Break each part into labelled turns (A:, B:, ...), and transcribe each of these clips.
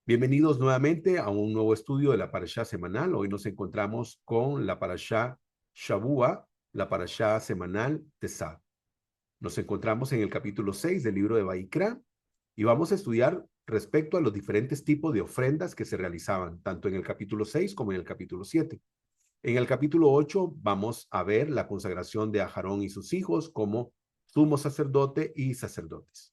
A: Bienvenidos nuevamente a un nuevo estudio de la Parashá semanal. Hoy nos encontramos con la Parashá Shavua, la Parashá semanal Tesad. Nos encontramos en el capítulo 6 del libro de Vaikra y vamos a estudiar respecto a los diferentes tipos de ofrendas que se realizaban, tanto en el capítulo 6 como en el capítulo 7. En el capítulo 8 vamos a ver la consagración de Aarón y sus hijos como sumo sacerdote y sacerdotes.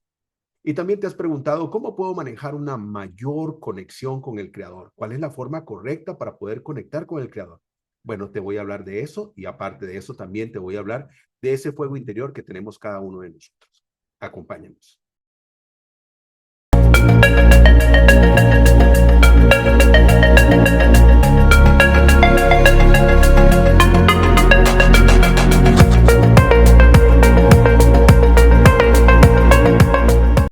A: Y también te has preguntado, ¿cómo puedo manejar una mayor conexión con el Creador? ¿Cuál es la forma correcta para poder conectar con el Creador? Bueno, te voy a hablar de eso y aparte de eso también te voy a hablar de ese fuego interior que tenemos cada uno de nosotros. Acompáñanos.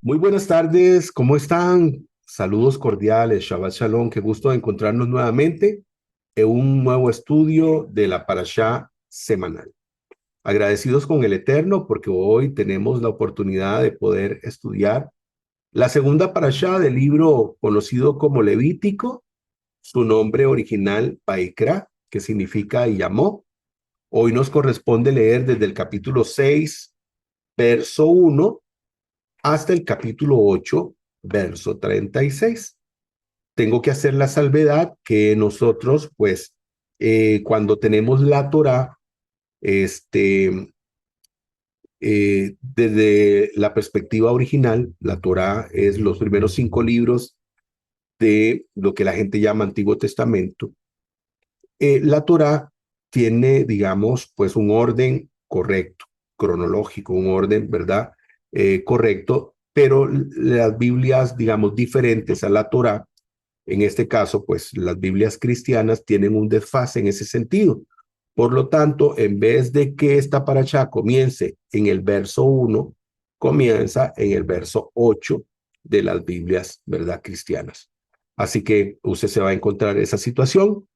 A: Muy buenas tardes, ¿cómo están? Saludos cordiales, Shabbat Shalom, qué gusto encontrarnos nuevamente en un nuevo estudio de la Parashá semanal. Agradecidos con el Eterno porque hoy tenemos la oportunidad de poder estudiar la segunda parashá del libro conocido como Levítico, su nombre original Vaikra, que significa y llamó. Hoy nos corresponde leer desde el capítulo 6, verso 1, hasta el capítulo 8, verso 36. Tengo que hacer la salvedad que nosotros, pues, cuando tenemos la Torá, desde la perspectiva original, la Torá es los primeros 5 libros de lo que la gente llama Antiguo Testamento. La Torá tiene, digamos, pues un orden correcto, cronológico, un orden, ¿verdad? Correcto, pero las Biblias, digamos, diferentes a la Torá, en este caso, pues las Biblias cristianas tienen un desfase en ese sentido. Por lo tanto, en vez de que esta parashá comience en el verso 1, comienza en el verso 8 de las Biblias, ¿verdad? Cristianas. Así que usted se va a encontrar esa situación,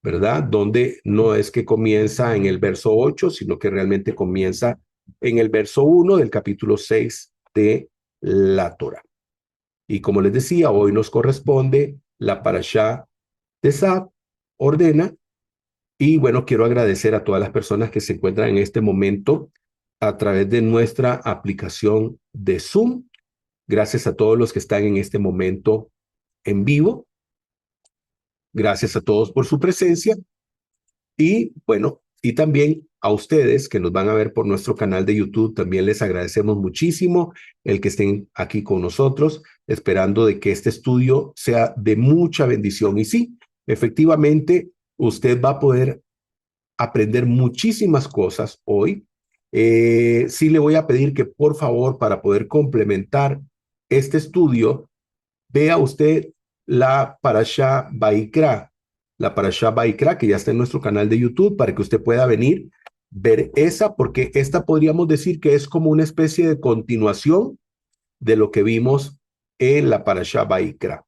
A: ¿verdad? Donde no es que comienza en el verso 8, sino que realmente comienza en el verso 1 del capítulo 6 de la Torá. Y como les decía, hoy nos corresponde la parashá de Sab, ordena. Y bueno, quiero agradecer a todas las personas que se encuentran en este momento a través de nuestra aplicación de Zoom. Gracias a todos los que están en este momento en vivo. Gracias a todos por su presencia. Y bueno, y también a ustedes que nos van a ver por nuestro canal de YouTube, también les agradecemos muchísimo el que estén aquí con nosotros, esperando de que este estudio sea de mucha bendición. Y sí, efectivamente, usted va a poder aprender muchísimas cosas hoy. Sí le voy a pedir que por favor, para poder complementar este estudio, vea usted la Parashá Vaikra, que ya está en nuestro canal de YouTube, para que usted pueda venir, ver esa, porque esta podríamos decir que es como una especie de continuación de lo que vimos en la Parashá Vaikra.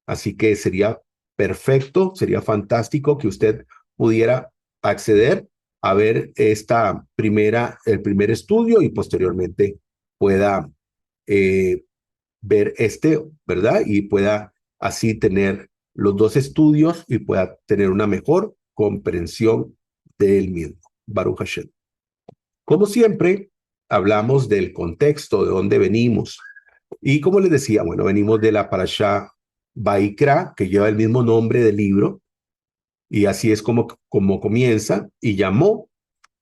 A: Así que sería perfecto, sería fantástico que usted pudiera acceder a ver el primer estudio y posteriormente pueda ver ¿verdad? Y pueda así tener los dos estudios y pueda tener una mejor comprensión del mismo. Baruch Hashem. Como siempre, hablamos del contexto, de dónde venimos. Y como les decía, bueno, venimos de la Parashá Vaikra, que lleva el mismo nombre del libro, y así es como comienza, y llamó.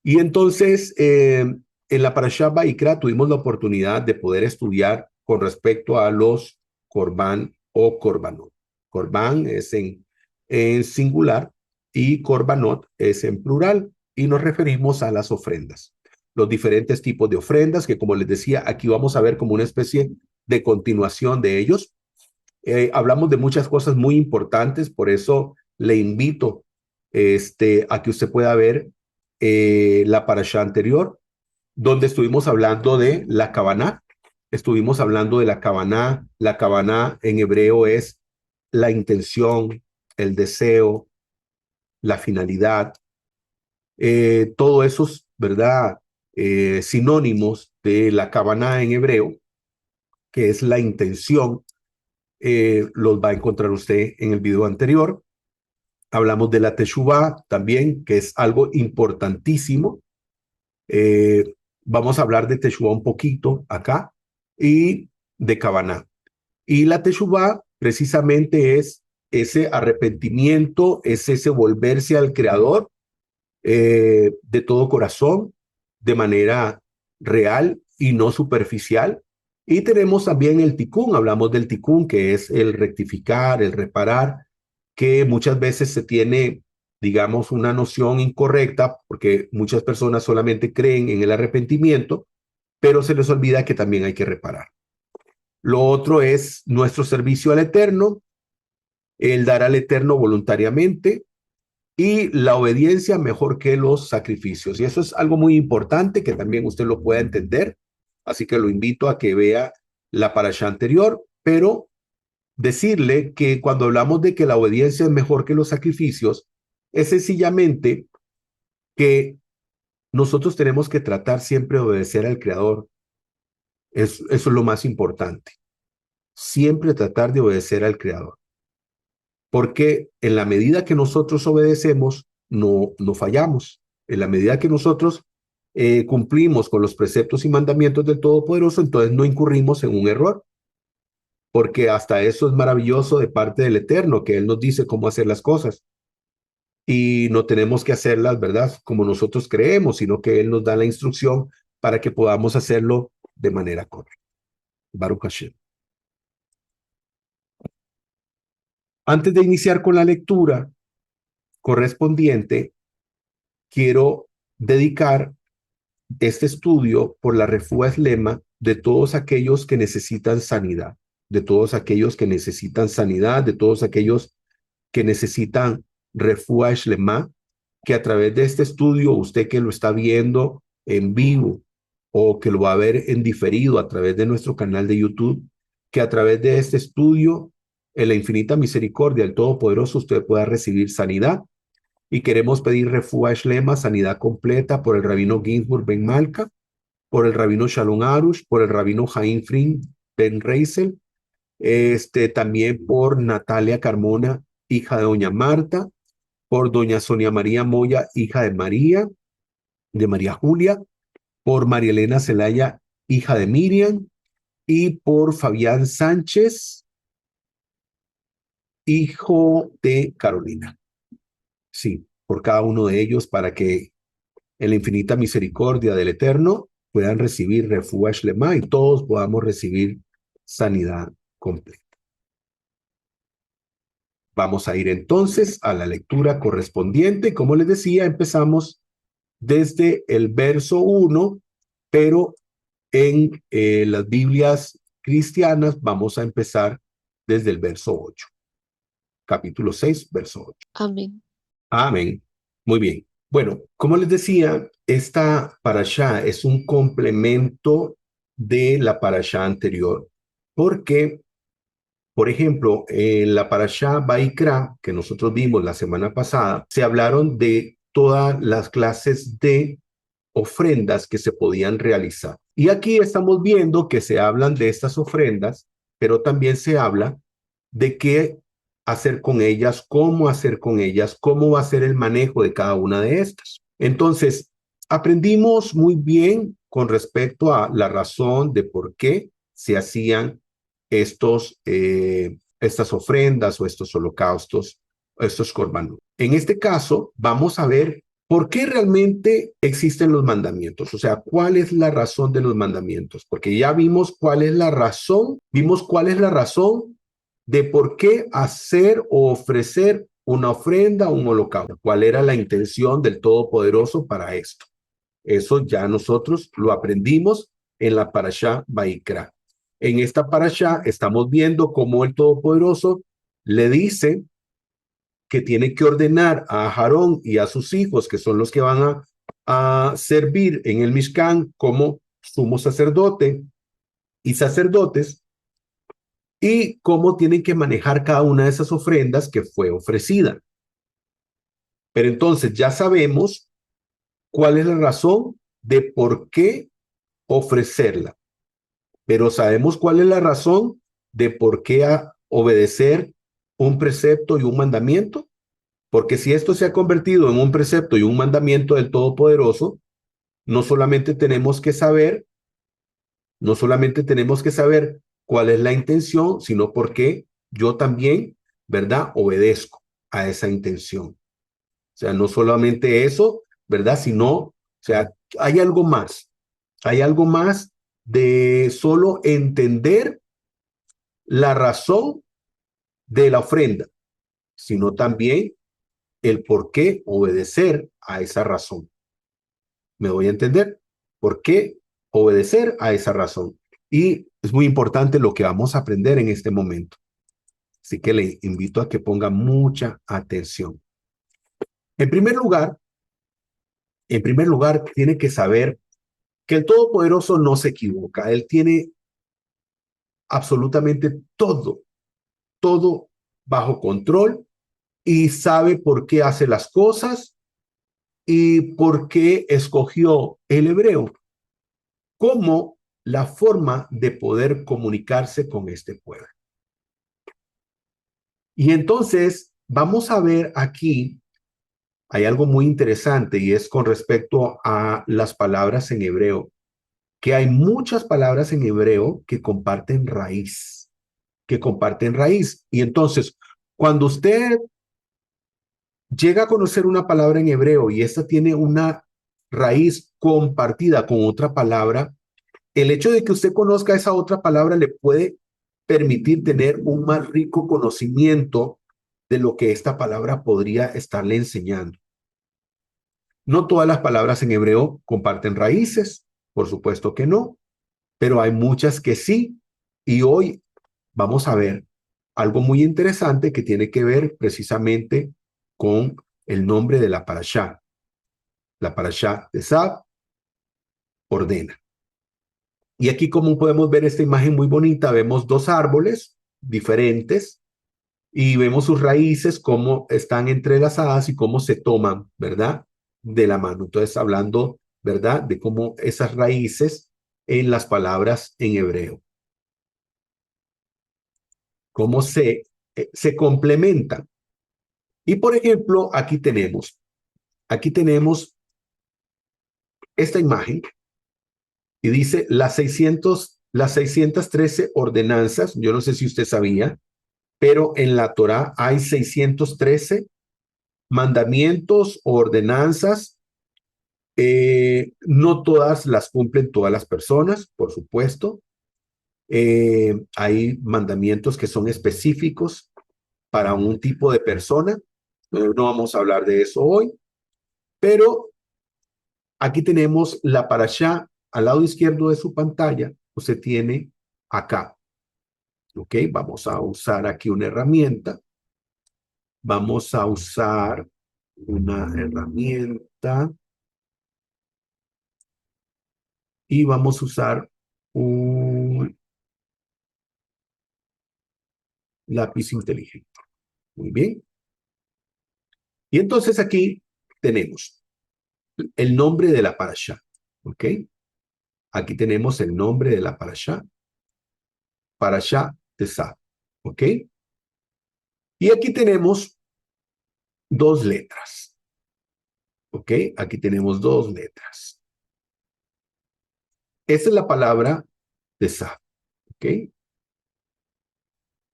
A: Y entonces, en la Parashá Vaikra tuvimos la oportunidad de poder estudiar con respecto a los Corbán o Corbanot. Corbán es en singular y Corbanot es en plural, y nos referimos a las ofrendas. Los diferentes tipos de ofrendas que, como les decía, aquí vamos a ver como una especie de continuación de ellos. Hablamos de muchas cosas muy importantes, por eso le invito a que usted pueda ver la parashá anterior, donde estuvimos hablando de la Kavaná. Estuvimos hablando de la Kavaná. La Kavaná en hebreo es la intención, el deseo, la finalidad, todos esos, ¿verdad? Sinónimos de la Kavaná en hebreo, que es la intención. los va a encontrar usted en el video anterior. Hablamos de la Teshuvá también, que es algo importantísimo. Vamos a hablar de Teshuvá un poquito acá y de Kavaná. Y la Teshuvá precisamente es ese arrepentimiento, es ese volverse al Creador de todo corazón, de manera real y no superficial. Y tenemos también el Tikkun, hablamos del Tikkun, que es el rectificar, el reparar, que muchas veces se tiene, digamos, una noción incorrecta, porque muchas personas solamente creen en el arrepentimiento, pero se les olvida que también hay que reparar. Lo otro es nuestro servicio al Eterno, el dar al Eterno voluntariamente y la obediencia mejor que los sacrificios. Y eso es algo muy importante que también usted lo pueda entender. Así que lo invito a que vea la parasha anterior, pero decirle que cuando hablamos de que la obediencia es mejor que los sacrificios, es sencillamente que nosotros tenemos que tratar siempre de obedecer al Creador. Eso es lo más importante. Siempre tratar de obedecer al Creador. Porque en la medida que nosotros obedecemos, no fallamos. En la medida que nosotros cumplimos con los preceptos y mandamientos del Todopoderoso, entonces no incurrimos en un error. Porque hasta eso es maravilloso de parte del Eterno, que Él nos dice cómo hacer las cosas. Y no tenemos que hacerlas, ¿verdad? Como nosotros creemos, sino que Él nos da la instrucción para que podamos hacerlo de manera correcta. Baruch Hashem. Antes de iniciar con la lectura correspondiente, quiero dedicar este estudio por la refúa lema de todos aquellos que necesitan sanidad, de todos aquellos que necesitan sanidad, de todos aquellos que necesitan refúa lema, que a través de este estudio, usted que lo está viendo en vivo o que lo va a ver en diferido a través de nuestro canal de YouTube, que a través de este estudio, en la infinita misericordia del Todopoderoso, usted pueda recibir sanidad. Y queremos pedir refúa shlema, sanidad completa por el rabino Ginsburg Ben Malka, por el rabino Shalom Arush, por el rabino Jaim Frin Ben Reisel, también por Natalia Carmona, hija de doña Marta, por doña Sonia María Moya, hija de María Julia, por María Elena Zelaya, hija de Miriam, y por Fabián Sánchez, hijo de Carolina. Sí, por cada uno de ellos, para que en la infinita misericordia del Eterno puedan recibir refúa shlema y todos podamos recibir sanidad completa. Vamos a ir entonces a la lectura correspondiente. Como les decía, empezamos desde el verso 1, pero en las Biblias cristianas vamos a empezar desde el verso 8. Capítulo 6, verso 8.
B: Amén.
A: Amén. Muy bien. Bueno, como les decía, esta parashá es un complemento de la parashá anterior, porque, por ejemplo, en la parashá Vaikra, que nosotros vimos la semana pasada, se hablaron de todas las clases de ofrendas que se podían realizar. Y aquí estamos viendo que se hablan de estas ofrendas, pero también se habla de qué hacer con ellas, cómo hacer con ellas, cómo va a ser el manejo de cada una de estas. Entonces, aprendimos muy bien con respecto a la razón de por qué se hacían estas ofrendas o estos holocaustos, estos korbanot. En este caso, vamos a ver por qué realmente existen los mandamientos, o sea, cuál es la razón de los mandamientos, porque ya vimos cuál es la razón de por qué hacer o ofrecer una ofrenda, un holocausto, cuál era la intención del Todopoderoso para esto. Eso ya nosotros lo aprendimos en la parashá Vaikra. En esta parashá estamos viendo cómo el Todopoderoso le dice que tiene que ordenar a Aarón y a sus hijos, que son los que van a servir en el Mishkan como sumo sacerdote y sacerdotes, y cómo tienen que manejar cada una de esas ofrendas que fue ofrecida. Pero entonces ya sabemos cuál es la razón de por qué ofrecerla, pero sabemos cuál es la razón de por qué obedecer un precepto y un mandamiento? Porque si esto se ha convertido en un precepto y un mandamiento del Todopoderoso, no solamente tenemos que saber, no solamente tenemos que saber cuál es la intención, sino por qué yo también, ¿verdad? Obedezco a esa intención. O sea, no solamente eso, ¿verdad? Sino, o sea, hay algo más de solo entender la razón de la ofrenda, sino también el por qué obedecer a esa razón. ¿Me voy a entender? ¿Por qué obedecer a esa razón? Y es muy importante lo que vamos a aprender en este momento. Así que le invito a que ponga mucha atención. En primer lugar, tiene que saber que el Todopoderoso no se equivoca. Él tiene absolutamente todo bajo control y sabe por qué hace las cosas y por qué escogió el hebreo como la forma de poder comunicarse con este pueblo. Y entonces vamos a ver aquí, hay algo muy interesante y es con respecto a las palabras en hebreo, que hay muchas palabras en hebreo que comparten raíz. Y entonces, cuando usted llega a conocer una palabra en hebreo y esta tiene una raíz compartida con otra palabra, el hecho de que usted conozca esa otra palabra le puede permitir tener un más rico conocimiento de lo que esta palabra podría estarle enseñando. No todas las palabras en hebreo comparten raíces, por supuesto que no, pero hay muchas que sí. Y hoy vamos a ver algo muy interesante que tiene que ver precisamente con el nombre de la parashá. La parashá de Sab ordena. Y aquí, como podemos ver esta imagen muy bonita, vemos dos árboles diferentes y vemos sus raíces, cómo están entrelazadas y cómo se toman, ¿verdad? De la mano. Entonces, hablando, ¿verdad? De cómo esas raíces en las palabras en hebreo, cómo se complementan. Y, por ejemplo, aquí tenemos esta imagen y dice las 613 ordenanzas. Yo no sé si usted sabía, pero en la Torá hay 613 mandamientos o ordenanzas. No todas las cumplen todas las personas, por supuesto. Hay mandamientos que son específicos para un tipo de persona. No vamos a hablar de eso hoy, pero aquí tenemos la parashá al lado izquierdo de su pantalla. Usted tiene acá. ¿Ok? Vamos a usar aquí una herramienta. Vamos a usar una herramienta y vamos a usar un lápiz inteligente. Muy bien. Y entonces aquí tenemos el nombre de la parashá. ¿Ok? Aquí tenemos el nombre de la parashá. Parashá Tesab. ¿Ok? Y aquí tenemos dos letras. ¿Ok? Aquí tenemos dos letras. Esa es la palabra Tesab. ¿Ok?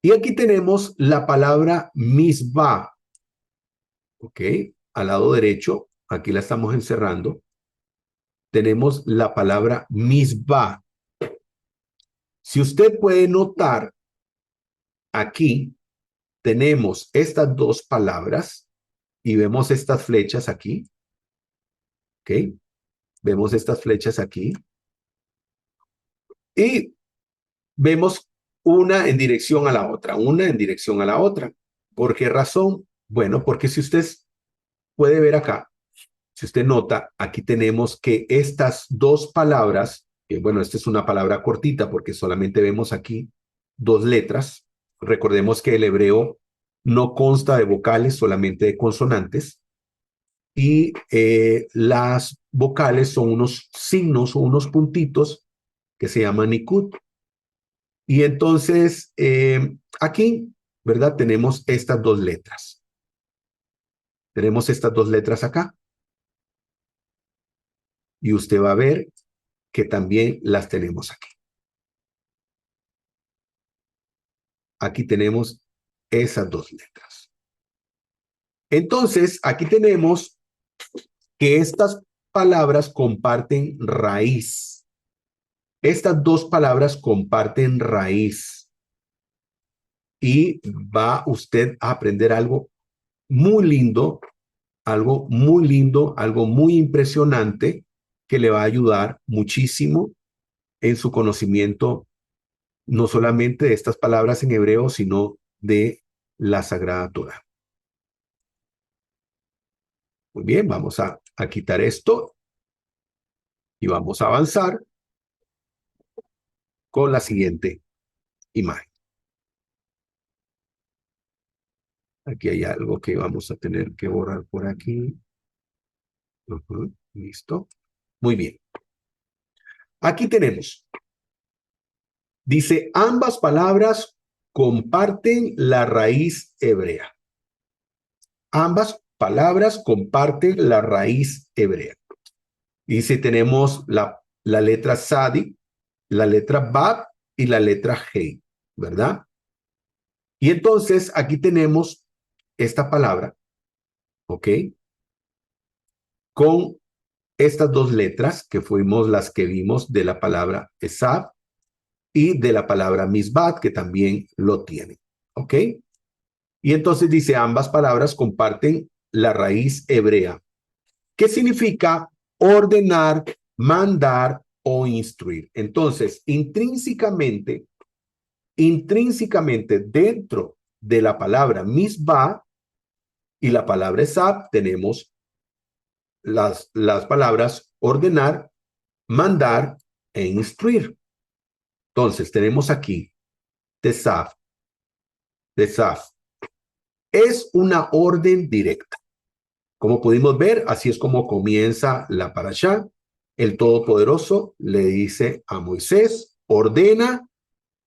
A: Y aquí tenemos la palabra misbah. ¿Ok? Al lado derecho, aquí la estamos encerrando, tenemos la palabra misbah. Si usted puede notar, aquí tenemos estas dos palabras y vemos estas flechas aquí. ¿Ok? Vemos estas flechas aquí. Y vemos una en dirección a la otra, una en dirección a la otra. ¿Por qué razón? Bueno, porque si usted puede ver acá, si usted nota, aquí tenemos que estas dos palabras, bueno, esta es una palabra cortita porque solamente vemos aquí dos letras. Recordemos que el hebreo no consta de vocales, solamente de consonantes. Y las vocales son unos signos o unos puntitos que se llaman nikud. Y entonces, aquí, ¿verdad? Tenemos estas dos letras. Tenemos estas dos letras acá. Y usted va a ver que también las tenemos aquí. Aquí tenemos esas dos letras. Entonces, aquí tenemos que estas palabras comparten raíz. Estas dos palabras comparten raíz. Y va usted a aprender algo muy lindo, algo muy impresionante que le va a ayudar muchísimo en su conocimiento, no solamente de estas palabras en hebreo, sino de la Sagrada Torá. Muy bien, vamos a quitar esto y vamos a avanzar con la siguiente imagen. Aquí hay algo que vamos a tener que borrar por aquí. Listo. Muy bien. Aquí tenemos. Dice, ambas palabras comparten la raíz hebrea. Ambas palabras comparten la raíz hebrea. Dice, tenemos la letra Sadi, la letra Bab y la letra Hei, ¿verdad? Y entonces aquí tenemos esta palabra, ¿ok? Con estas dos letras que fuimos las que vimos de la palabra Esab y de la palabra Misbat, que también lo tiene, ¿ok? Y entonces dice, ambas palabras comparten la raíz hebrea, que significa ordenar, mandar o instruir. Entonces, intrínsecamente dentro de la palabra misbah y la palabra esab tenemos las palabras ordenar, mandar e instruir. Entonces, tenemos aquí tesaf. Tesaf es una orden directa. Como pudimos ver, así es como comienza la parashá. El Todopoderoso le dice a Moisés, ordena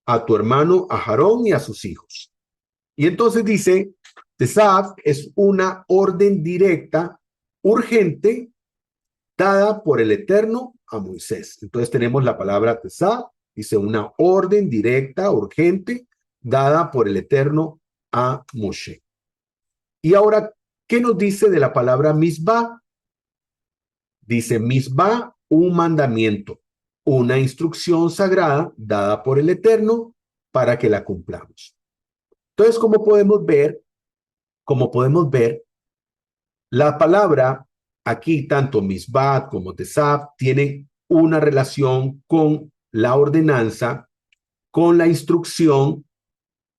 A: a tu hermano a Aarón y a sus hijos. Y entonces dice, Tesaf es una orden directa, urgente, dada por el Eterno a Moisés. Entonces tenemos la palabra Tesaf, dice una orden directa, urgente, dada por el Eterno a Moshe. Y ahora, ¿qué nos dice de la palabra misbah? Dice misbah, un mandamiento, una instrucción sagrada dada por el Eterno para que la cumplamos. Entonces, como podemos ver, la palabra aquí, tanto misbah como tesab, tienen una relación con la ordenanza, con la instrucción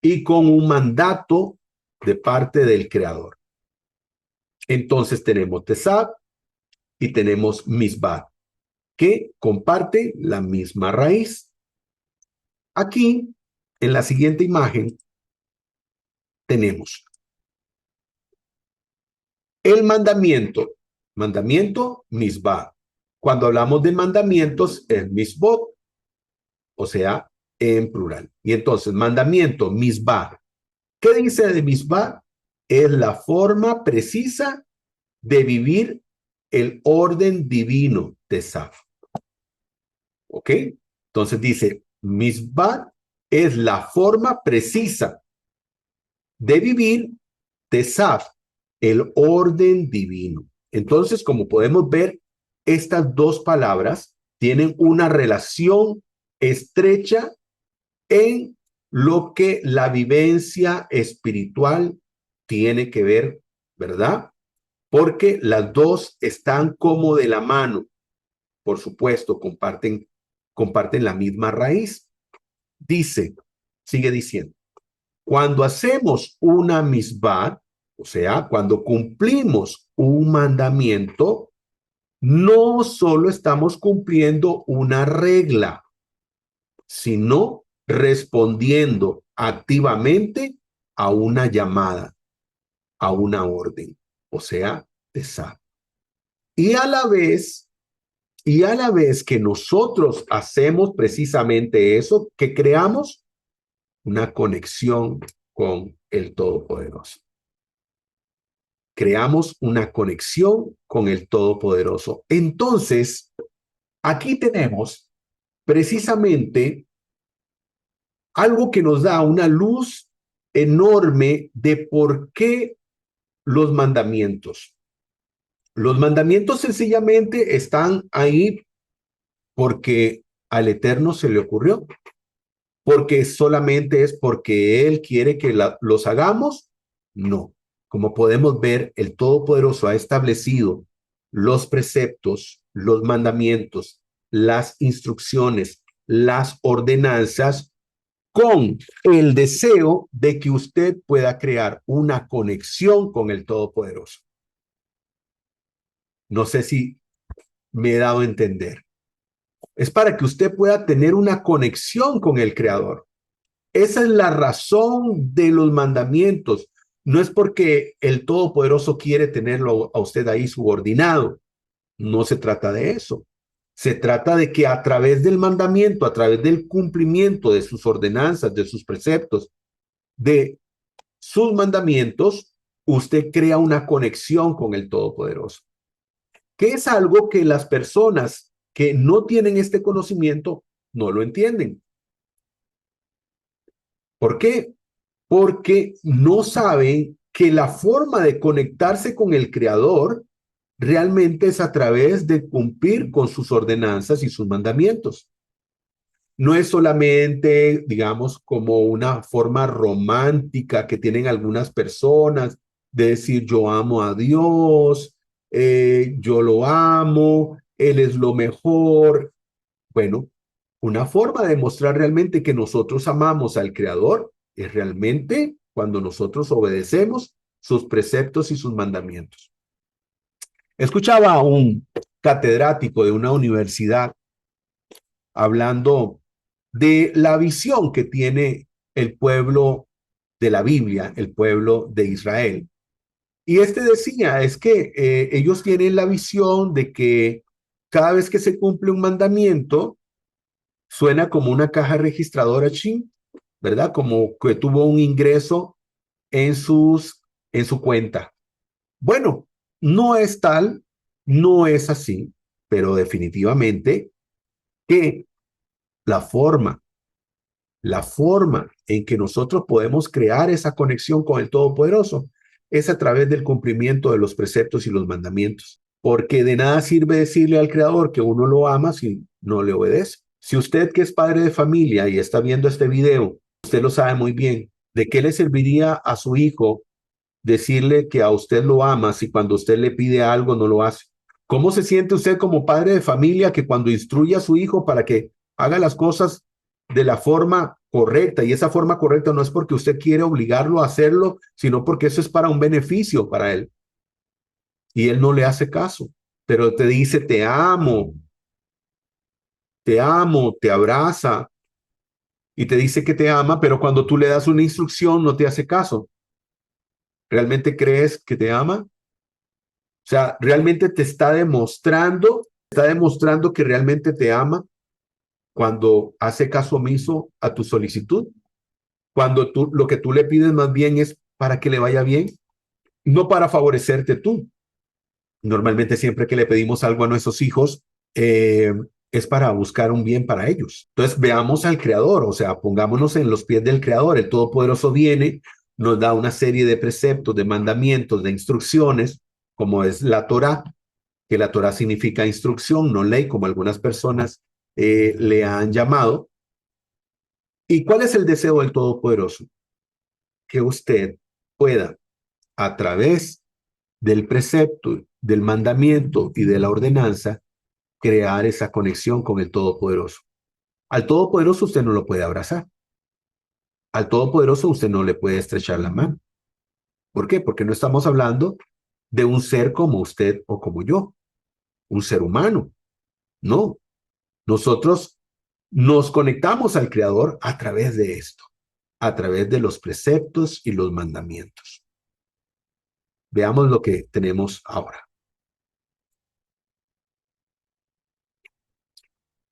A: y con un mandato de parte del Creador. Entonces tenemos tesab y tenemos misbah, que comparten la misma raíz. Aquí, en la siguiente imagen, tenemos el mandamiento misbah. Cuando hablamos de mandamientos, es misbot, o sea, en plural. Y entonces, mandamiento misbah. ¿Qué dice de misbah? Es la forma precisa de vivir el orden divino de Saf. ¿Ok? Entonces dice, misbah es la forma precisa de vivir Tesaf, el orden divino. Entonces, como podemos ver, estas dos palabras tienen una relación estrecha en lo que la vivencia espiritual tiene que ver, ¿verdad? Porque las dos están como de la mano. Por supuesto, comparten la misma raíz. Dice, sigue diciendo, cuando hacemos una misbah, o sea, cuando cumplimos un mandamiento, no solo estamos cumpliendo una regla, sino respondiendo activamente a una llamada, a una orden, o sea, tesab. Y a la vez, que nosotros hacemos precisamente eso, que creamos, una conexión con el Todopoderoso. Creamos una conexión con el Todopoderoso. Entonces, aquí tenemos precisamente algo que nos da una luz enorme de por qué los mandamientos. Los mandamientos sencillamente están ahí porque al Eterno se le ocurrió, porque solamente es porque Él quiere que los hagamos. No. Como podemos ver, el Todopoderoso ha establecido los preceptos, los mandamientos, las instrucciones, las ordenanzas con el deseo de que usted pueda crear una conexión con el Todopoderoso. No sé si me he dado a entender. Es para que usted pueda tener una conexión con el Creador. Esa es la razón de los mandamientos. No es porque el Todopoderoso quiere tenerlo a usted ahí subordinado. No se trata de eso. Se trata de que a través del mandamiento, a través del cumplimiento de sus ordenanzas, de sus preceptos, de sus mandamientos, usted crea una conexión con el Todopoderoso, que es algo que las personas que no tienen este conocimiento no lo entienden. ¿Por qué? Porque no saben que la forma de conectarse con el Creador realmente es a través de cumplir con sus ordenanzas y sus mandamientos. No es solamente, digamos, como una forma romántica que tienen algunas personas de decir yo amo a Dios, yo lo amo, Él es lo mejor. Bueno, una forma de mostrar realmente que nosotros amamos al Creador es realmente cuando nosotros obedecemos sus preceptos y sus mandamientos. Escuchaba a un catedrático de una universidad hablando de la visión que tiene el pueblo de la Biblia, el pueblo de Israel. Y este decía, es que ellos tienen la visión de que cada vez que se cumple un mandamiento, suena como una caja registradora, chin, ¿verdad? Como que tuvo un ingreso en, en su cuenta. Bueno, no es tal, no es así, pero definitivamente que la forma La forma en que nosotros podemos crear esa conexión con el Todopoderoso es a través del cumplimiento de los preceptos y los mandamientos. Porque de nada sirve decirle al Creador que uno lo ama si no le obedece. Si usted que es padre de familia y está viendo este video, usted lo sabe muy bien, ¿de qué le serviría a su hijo decirle que a usted lo ama si cuando usted le pide algo no lo hace? ¿Cómo se siente usted como padre de familia que cuando instruye a su hijo para que haga las cosas de la forma correcta? Y esa forma correcta no es porque usted quiere obligarlo a hacerlo, sino porque eso es para un beneficio para él. Y él no le hace caso, pero te dice, te abraza y te dice que te ama, pero cuando tú le das una instrucción no te hace caso. ¿Realmente crees que te ama? O sea, realmente te está demostrando que realmente te ama cuando hace caso omiso a tu solicitud, cuando lo que tú le pides más bien es para que le vaya bien, no para favorecerte tú. Normalmente siempre que le pedimos algo a nuestros hijos, eh, es para buscar un bien para ellos. Entonces veamos al Creador, o sea, pongámonos en los pies del Creador. El Todopoderoso viene, nos da una serie de preceptos, de mandamientos, de instrucciones, como es la Torá, que la Torá significa instrucción, no ley, como algunas personas le han llamado. ¿Y cuál es el deseo del Todopoderoso? Que usted pueda, a través del precepto, del mandamiento y de la ordenanza, crear esa conexión con el Todopoderoso. Al Todopoderoso usted no lo puede abrazar. Al Todopoderoso usted no le puede estrechar la mano. ¿Por qué? Porque no estamos hablando de un ser como usted o como yo, un ser humano. No, nosotros nos conectamos al Creador a través de esto, a través de los preceptos y los mandamientos. Veamos lo que tenemos ahora.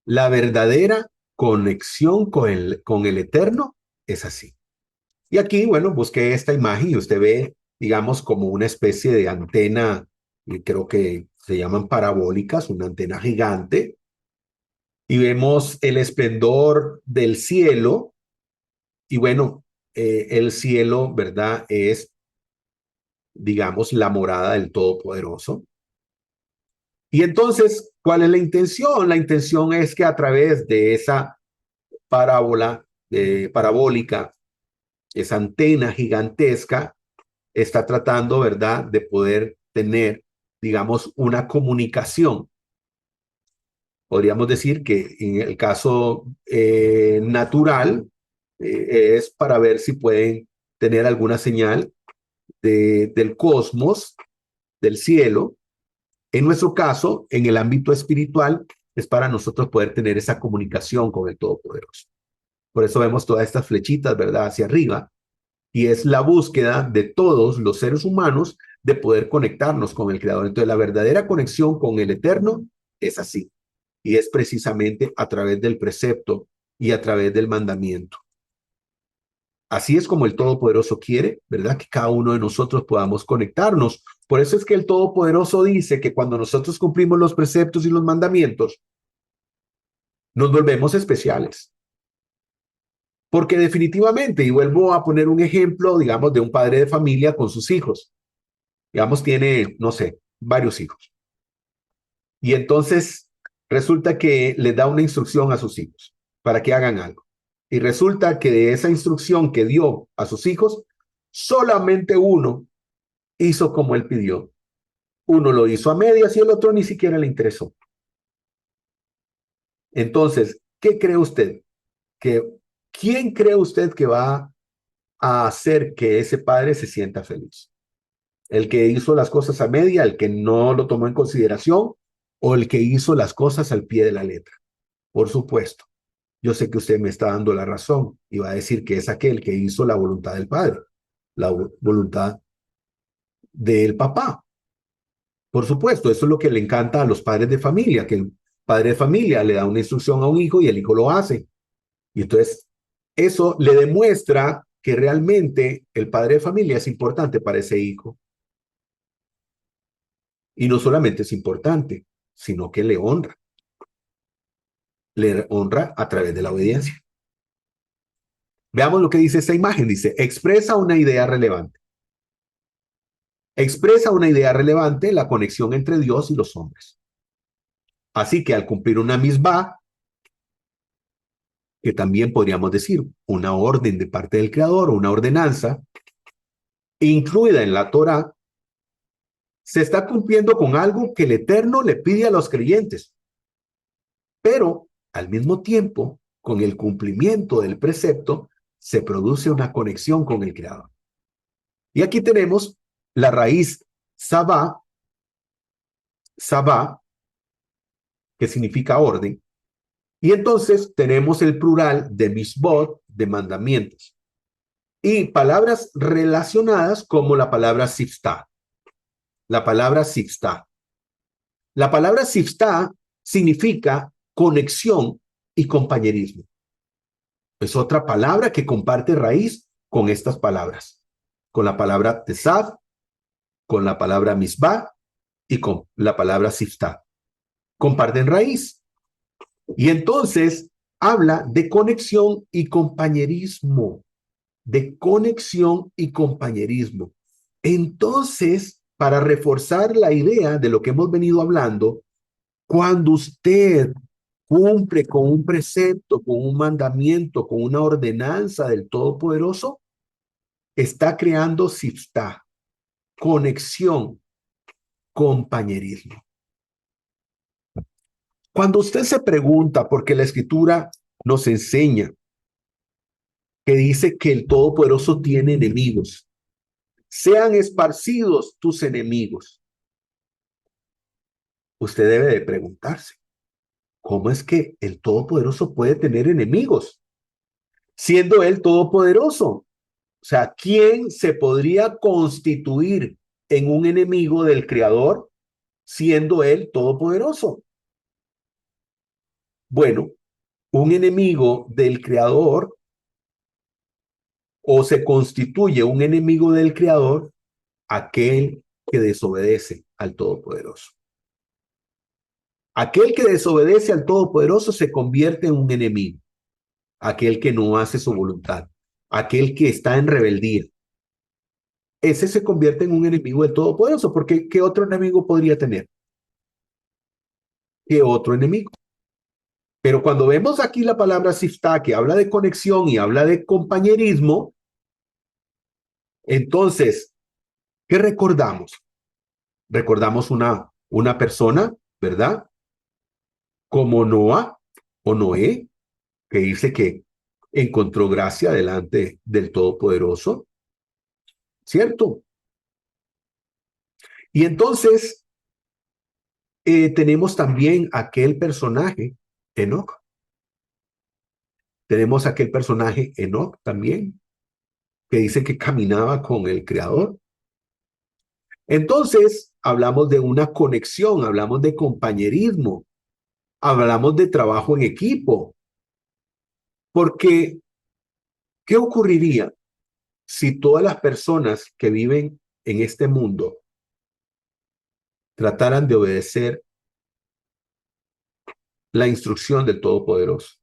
A: La verdadera conexión con el Eterno es así. Y aquí, bueno, busqué esta imagen y usted ve, digamos, como una especie de antena, y creo que se llaman parabólicas, una antena gigante, y vemos el esplendor del cielo, y bueno, el cielo, ¿verdad? Es, digamos, la morada del Todopoderoso. Y entonces, ¿cuál es la intención? La intención es que a través de esa parábola, parabólica, esa antena gigantesca, está tratando, ¿verdad?, de poder tener, digamos, una comunicación. Podríamos decir que en el caso natural es para ver si pueden tener alguna señal del cosmos, del cielo. En nuestro caso, en el ámbito espiritual, es para nosotros poder tener esa comunicación con el Todopoderoso. Por eso vemos todas estas flechitas, ¿verdad?, hacia arriba, y es la búsqueda de todos los seres humanos de poder conectarnos con el Creador. Entonces, la verdadera conexión con el Eterno es así, y es precisamente a través del precepto y a través del mandamiento. Así es como el Todopoderoso quiere, ¿verdad? Que cada uno de nosotros podamos conectarnos. Por eso es que el Todopoderoso dice que cuando nosotros cumplimos los preceptos y los mandamientos, nos volvemos especiales. Porque definitivamente, y vuelvo a poner un ejemplo, digamos, de un padre de familia con sus hijos. Digamos, tiene, no sé, varios hijos. Y entonces resulta que les da una instrucción a sus hijos para que hagan algo. Y resulta que de esa instrucción que dio a sus hijos, solamente uno hizo como él pidió. Uno lo hizo a medias y el otro ni siquiera le interesó. Entonces, ¿qué cree usted? Que, ¿quién cree usted que va a hacer que ese padre se sienta feliz? ¿El que hizo las cosas a media, el que no lo tomó en consideración, o el que hizo las cosas al pie de la letra? Por supuesto, yo sé que usted me está dando la razón y va a decir que es aquel que hizo la voluntad del padre, la voluntad del papá. Por supuesto, eso es lo que le encanta a los padres de familia, que el padre de familia le da una instrucción a un hijo y el hijo lo hace. Y entonces, eso le demuestra que realmente el padre de familia es importante para ese hijo. Y no solamente es importante, sino que le honra. Le honra a través de la obediencia. Veamos lo que dice esta imagen. Dice, expresa una idea relevante. Expresa una idea relevante, la conexión entre Dios y los hombres. Así que al cumplir una misbah, que también podríamos decir una orden de parte del Creador o una ordenanza, incluida en la Torá, se está cumpliendo con algo que el Eterno le pide a los creyentes. Pero al mismo tiempo, con el cumplimiento del precepto, se produce una conexión con el Creador. Y aquí tenemos la raíz sabá, sabá, que significa orden, y entonces tenemos el plural de misbot, de mandamientos, y palabras relacionadas como la palabra siftá. La palabra siftá. La palabra siftá significa conexión y compañerismo. Es otra palabra que comparte raíz con estas palabras, con la palabra tesav, con la palabra misbah y con la palabra siftá. Comparten raíz. Y entonces habla de conexión y compañerismo, de conexión y compañerismo. Entonces, para reforzar la idea de lo que hemos venido hablando, cuando usted cumple con un precepto, con un mandamiento, con una ordenanza del Todopoderoso, está creando siftá, conexión, compañerismo. Cuando usted se pregunta, porque la Escritura nos enseña que dice que el Todopoderoso tiene enemigos, sean esparcidos tus enemigos, usted debe de preguntarse, ¿cómo es que el Todopoderoso puede tener enemigos? Siendo Él Todopoderoso. O sea, ¿quién se podría constituir en un enemigo del Creador siendo Él Todopoderoso? Bueno, un enemigo del Creador o se constituye un enemigo del Creador aquel que desobedece al Todopoderoso. Aquel que desobedece al Todopoderoso se convierte en un enemigo. Aquel que no hace su voluntad. Aquel que está en rebeldía. Ese se convierte en un enemigo del Todopoderoso, porque ¿qué otro enemigo podría tener? ¿Qué otro enemigo? Pero cuando vemos aquí la palabra siftá, que habla de conexión y habla de compañerismo, entonces, ¿qué recordamos? Recordamos una persona, ¿verdad? Como Noah o Noé, que dice que encontró gracia delante del Todopoderoso, ¿cierto? Y entonces tenemos también aquel personaje, Enoch. Tenemos aquel personaje, Enoch, también, que dice que caminaba con el Creador. Entonces, hablamos de una conexión, hablamos de compañerismo, hablamos de trabajo en equipo, porque ¿qué ocurriría si todas las personas que viven en este mundo trataran de obedecer la instrucción del Todopoderoso?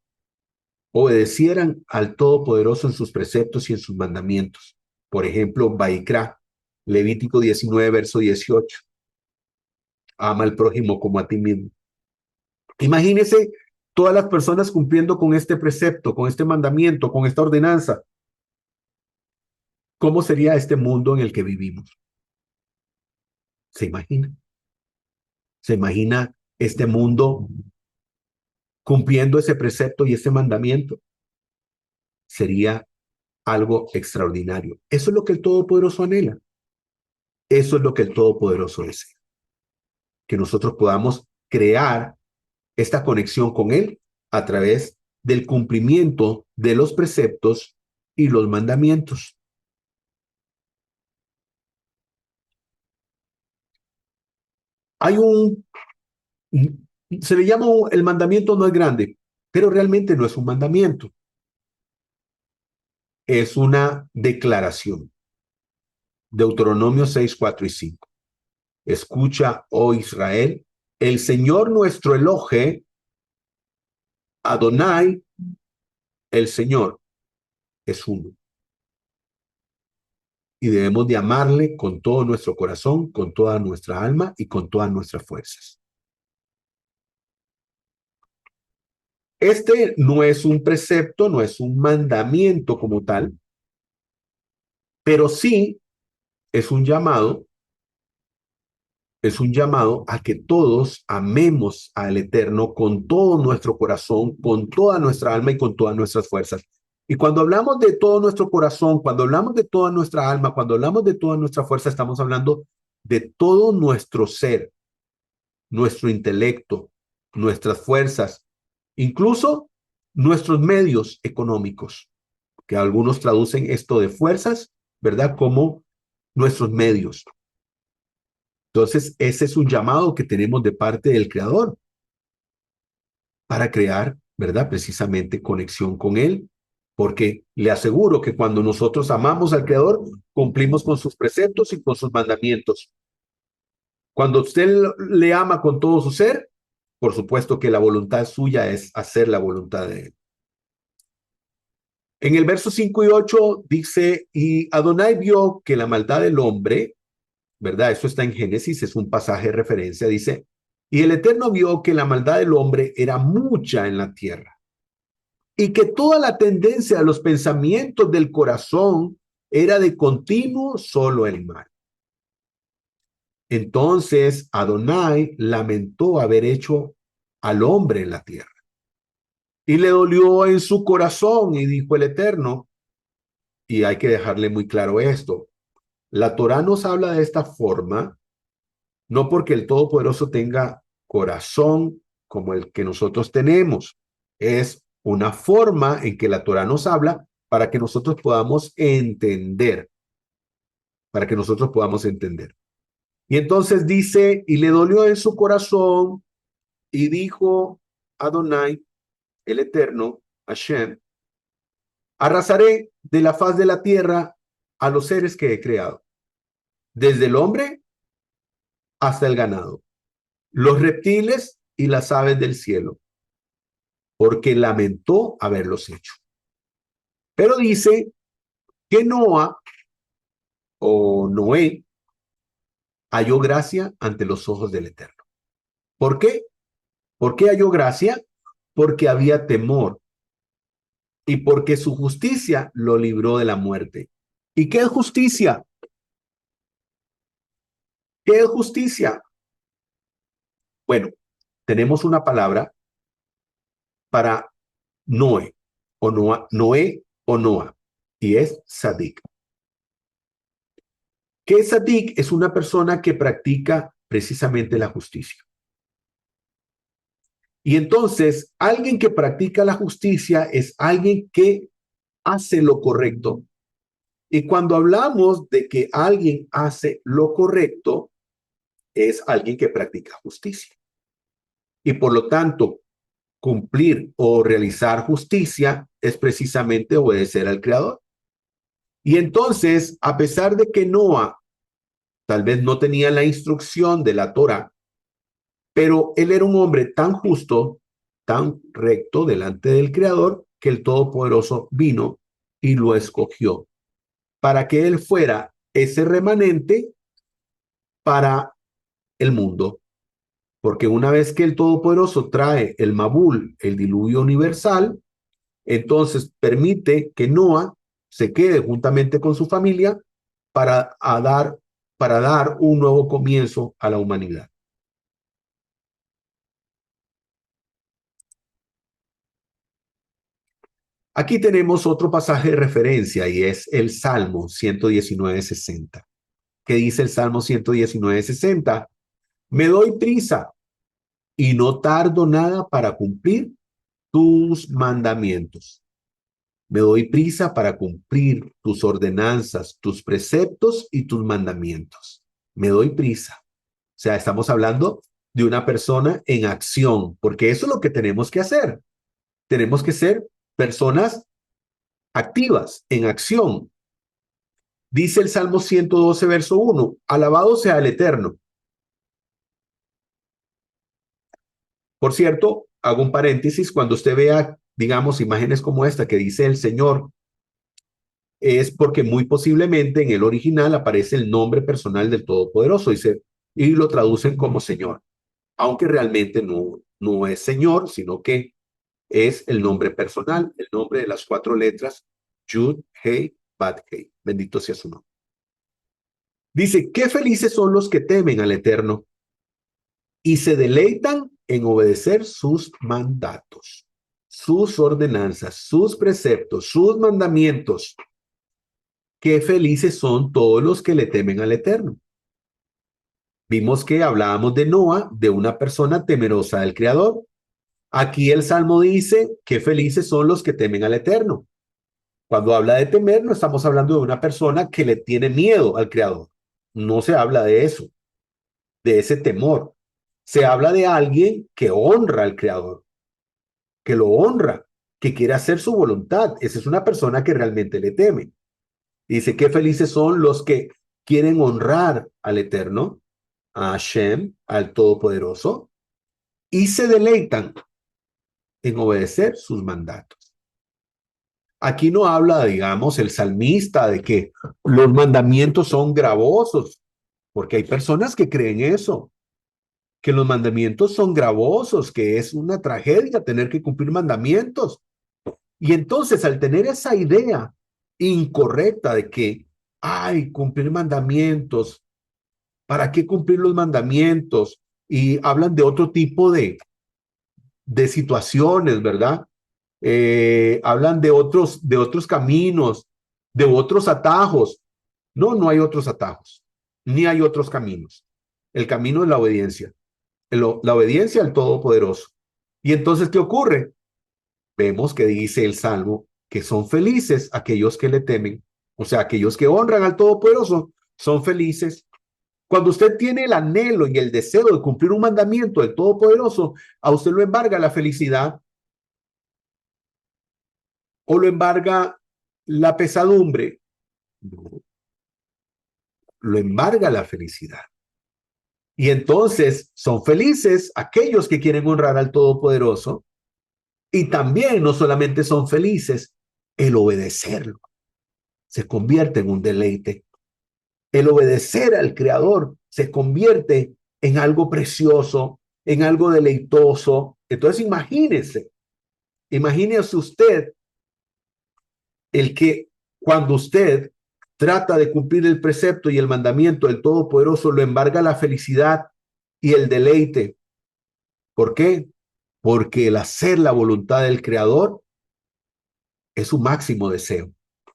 A: Obedecieran al Todopoderoso en sus preceptos y en sus mandamientos. Por ejemplo, Baikra, Levítico 19, verso 18. Ama al prójimo como a ti mismo. Imagínese todas las personas cumpliendo con este precepto, con este mandamiento, con esta ordenanza. ¿Cómo sería este mundo en el que vivimos? ¿Se imagina? ¿Se imagina este mundo cumpliendo ese precepto y ese mandamiento? Sería algo extraordinario. Eso es lo que el Todopoderoso anhela. Eso es lo que el Todopoderoso desea. Que nosotros podamos crear esta conexión con Él a través del cumplimiento de los preceptos y los mandamientos. Hay se le llama el mandamiento no es grande, pero realmente no es un mandamiento, es una declaración. Deuteronomio 6, 4 y 5. Escucha, oh Israel, el Señor nuestro Elohe, Adonai, el Señor, es uno. Y debemos de amarle con todo nuestro corazón, con toda nuestra alma y con todas nuestras fuerzas. Este no es un precepto, no es un mandamiento como tal, pero sí es un llamado, es un llamado a que todos amemos al Eterno con todo nuestro corazón, con toda nuestra alma y con todas nuestras fuerzas. Y cuando hablamos de todo nuestro corazón, cuando hablamos de toda nuestra alma, cuando hablamos de toda nuestra fuerza, estamos hablando de todo nuestro ser, nuestro intelecto, nuestras fuerzas, incluso nuestros medios económicos, que algunos traducen esto de fuerzas, ¿verdad? Como nuestros medios. Entonces, ese es un llamado que tenemos de parte del Creador para crear, ¿verdad? Precisamente conexión con Él, porque le aseguro que cuando nosotros amamos al Creador, cumplimos con sus preceptos y con sus mandamientos. Cuando usted le ama con todo su ser, por supuesto que la voluntad suya es hacer la voluntad de Él. En el verso 5 y 8 dice, y Adonai vio que la maldad del hombre, ¿verdad? Eso está en Génesis, es un pasaje de referencia, dice, y el Eterno vio que la maldad del hombre era mucha en la tierra y que toda la tendencia a los pensamientos del corazón era de continuo solo el mal. Entonces Adonai lamentó haber hecho al hombre en la tierra y le dolió en su corazón y dijo el Eterno, y hay que dejarle muy claro esto, la Torá nos habla de esta forma, no porque el Todopoderoso tenga corazón como el que nosotros tenemos, es una forma en que la Torá nos habla para que nosotros podamos entender, para que nosotros podamos entender. Y entonces dice, y le dolió en su corazón, y dijo Adonai, el Eterno, Hashem, arrasaré de la faz de la tierra a los seres que he creado, desde el hombre hasta el ganado, los reptiles y las aves del cielo, porque lamentó haberlos hecho. Pero dice que Noa o Noé halló gracia ante los ojos del Eterno. ¿Por qué? ¿Por qué halló gracia? Porque había temor y porque su justicia lo libró de la muerte. ¿Y qué es justicia? ¿Qué es justicia? Bueno, tenemos una palabra para Noé o Noa, Noé o Noa, y es Sadik. ¿Qué es Sadik? Es una persona que practica precisamente la justicia. Y entonces, alguien que practica la justicia es alguien que hace lo correcto. Y cuando hablamos de que alguien hace lo correcto, es alguien que practica justicia. Y por lo tanto, cumplir o realizar justicia es precisamente obedecer al Creador. Y entonces, a pesar de que Noa tal vez no tenía la instrucción de la Torá, pero él era un hombre tan justo, tan recto delante del Creador, que el Todopoderoso vino y lo escogió para que él fuera ese remanente para el mundo. Porque una vez que el Todopoderoso trae el Mabul, el diluvio universal, entonces permite que Noa se quede juntamente con su familia para dar un nuevo comienzo a la humanidad. Aquí tenemos otro pasaje de referencia y es el Salmo 119:60. ¿Qué dice el Salmo 119:60? Me doy prisa y no tardo nada para cumplir tus mandamientos. Me doy prisa para cumplir tus ordenanzas, tus preceptos y tus mandamientos. Me doy prisa. O sea, estamos hablando de una persona en acción, porque eso es lo que tenemos que hacer. Tenemos que ser personas activas, en acción. Dice el Salmo 112, verso 1, alabado sea el Eterno. Por cierto, hago un paréntesis, cuando usted vea, digamos, imágenes como esta que dice el Señor, es porque muy posiblemente en el original aparece el nombre personal del Todopoderoso y lo traducen como Señor, aunque realmente no es Señor, sino que es el nombre personal, el nombre de las 4 letras, Yud, Hei, Bat, Hei. Bendito sea su nombre. Dice, qué felices son los que temen al Eterno y se deleitan en obedecer sus mandatos, sus ordenanzas, sus preceptos, sus mandamientos. Qué felices son todos los que le temen al Eterno. Vimos que hablábamos de Noa, de una persona temerosa del Creador. Aquí el Salmo dice, qué felices son los que temen al Eterno. Cuando habla de temer, no estamos hablando de una persona que le tiene miedo al Creador. No se habla de eso, de ese temor. Se habla de alguien que honra al Creador, que lo honra, que quiere hacer su voluntad. Esa es una persona que realmente le teme. Dice, qué felices son los que quieren honrar al Eterno, a Hashem, al Todopoderoso, y se deleitan en obedecer sus mandatos. Aquí no habla, digamos, el salmista de que los mandamientos son gravosos, porque hay personas que creen eso, que los mandamientos son gravosos, que es una tragedia tener que cumplir mandamientos. Y entonces, al tener esa idea incorrecta de que, ay, cumplir mandamientos, ¿para qué cumplir los mandamientos? Y hablan de otro tipo de situaciones, ¿verdad? Hablan de otros caminos, de otros atajos. No, no hay otros atajos, ni hay otros caminos. El camino es la obediencia, la obediencia al Todopoderoso. Y entonces, ¿qué ocurre? Vemos que dice el Salmo que son felices aquellos que le temen, o sea, aquellos que honran al Todopoderoso, son felices. Cuando usted tiene el anhelo y el deseo de cumplir un mandamiento del Todopoderoso, a usted lo embarga la felicidad o lo embarga La pesadumbre no, lo embarga la felicidad. Y entonces son felices aquellos que quieren honrar al Todopoderoso y también no solamente son felices, el obedecerlo se convierte en un deleite. El obedecer al Creador se convierte en algo precioso, en algo deleitoso. Entonces imagínese usted el que cuando usted trata de cumplir el precepto y el mandamiento del Todopoderoso, lo embarga la felicidad y el deleite. ¿Por qué? Porque el hacer la voluntad del Creador es su máximo deseo.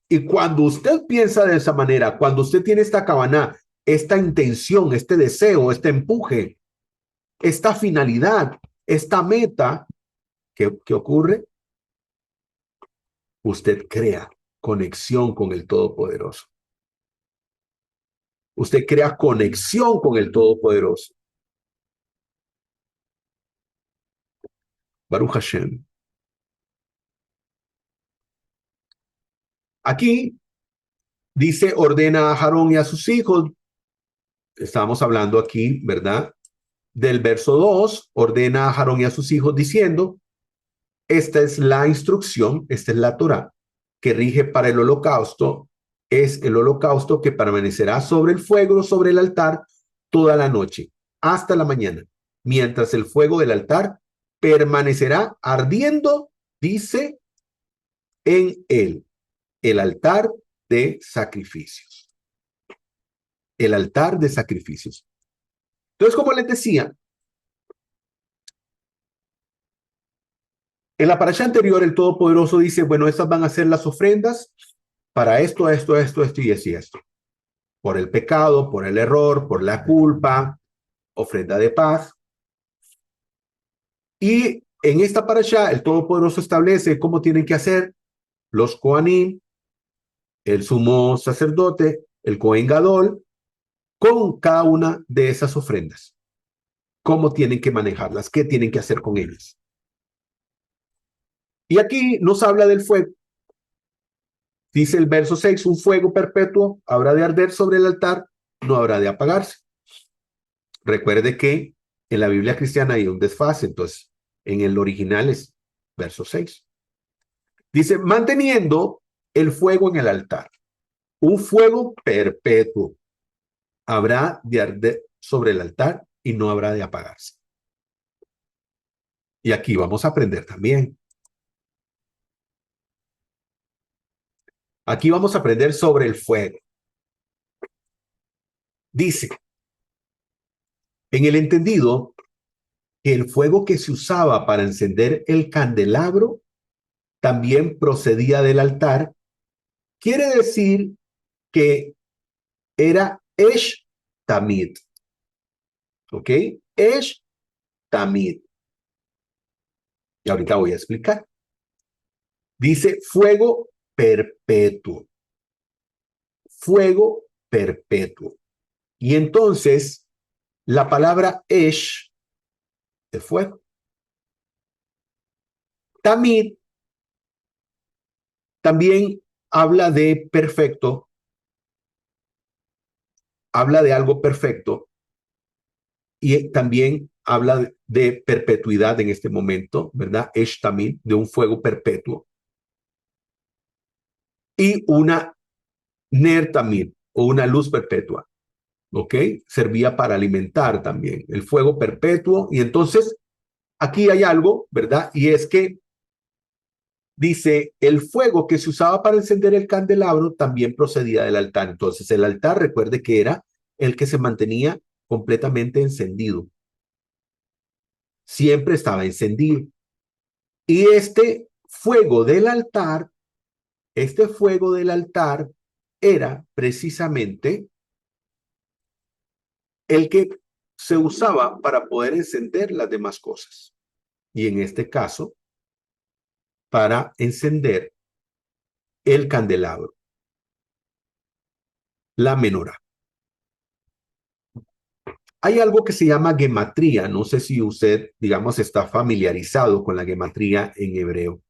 A: Y cuando usted piensa de esa manera, cuando usted tiene esta cabana, esta intención, este deseo, este empuje, esta finalidad, esta meta, ¿qué ocurre? Usted crea conexión con el Todopoderoso. Usted crea conexión con el Todopoderoso. Baruch Hashem. Aquí dice, ordena a Aarón y a sus hijos. Estamos hablando aquí, ¿verdad? Del verso 2, ordena a Aarón y a sus hijos diciendo, esta es la instrucción, esta es la Torá, que rige para el holocausto. Es el holocausto que permanecerá sobre el fuego, sobre el altar, toda la noche, hasta la mañana, mientras el fuego del altar permanecerá ardiendo, dice, en él, el altar de sacrificios. El altar de sacrificios. Entonces, como les decía, en la parasha anterior, el Todopoderoso dice, bueno, estas van a ser las ofrendas para esto, esto y esto. Por el pecado, por el error, por la culpa, ofrenda de paz. Y en esta parasha, el Todopoderoso establece cómo tienen que hacer los Kohanim, el sumo sacerdote, el Kohen Gadol, con cada una de esas ofrendas. Cómo tienen que manejarlas, qué tienen que hacer con ellas. Y aquí nos habla del fuego. Dice el verso 6, un fuego perpetuo habrá de arder sobre el altar, no habrá de apagarse. Recuerde que en la Biblia cristiana hay un desfase, entonces en el original es verso 6. Dice, manteniendo el fuego en el altar, un fuego perpetuo habrá de arder sobre el altar y no habrá de apagarse. Y aquí vamos a aprender también. Aquí vamos a aprender sobre el fuego. Dice, en el entendido que el fuego que se usaba para encender el candelabro también procedía del altar, quiere decir que era Esh Tamid. ¿Ok? Esh Tamid. Y ahorita voy a explicar. Dice fuego perpetuo. Fuego perpetuo. Y entonces, la palabra Esh de fuego. Tamid también habla de perfecto, habla de algo perfecto y también habla de perpetuidad en este momento, ¿verdad? Esh Tamid, de un fuego perpetuo. Y una Ner Tamid, o una luz perpetua, ¿ok? Servía para alimentar también el fuego perpetuo. Y entonces, aquí hay algo, ¿verdad? Y es que dice, el fuego que se usaba para encender el candelabro también procedía del altar. Entonces, el altar, recuerde que era el que se mantenía completamente encendido. Siempre estaba encendido. Y este fuego del altar era precisamente el que se usaba para poder encender las demás cosas. Y en este caso, para encender el candelabro, la menorá. Hay algo que se llama gematría. No sé si usted, digamos, está familiarizado con la gematría en hebreo.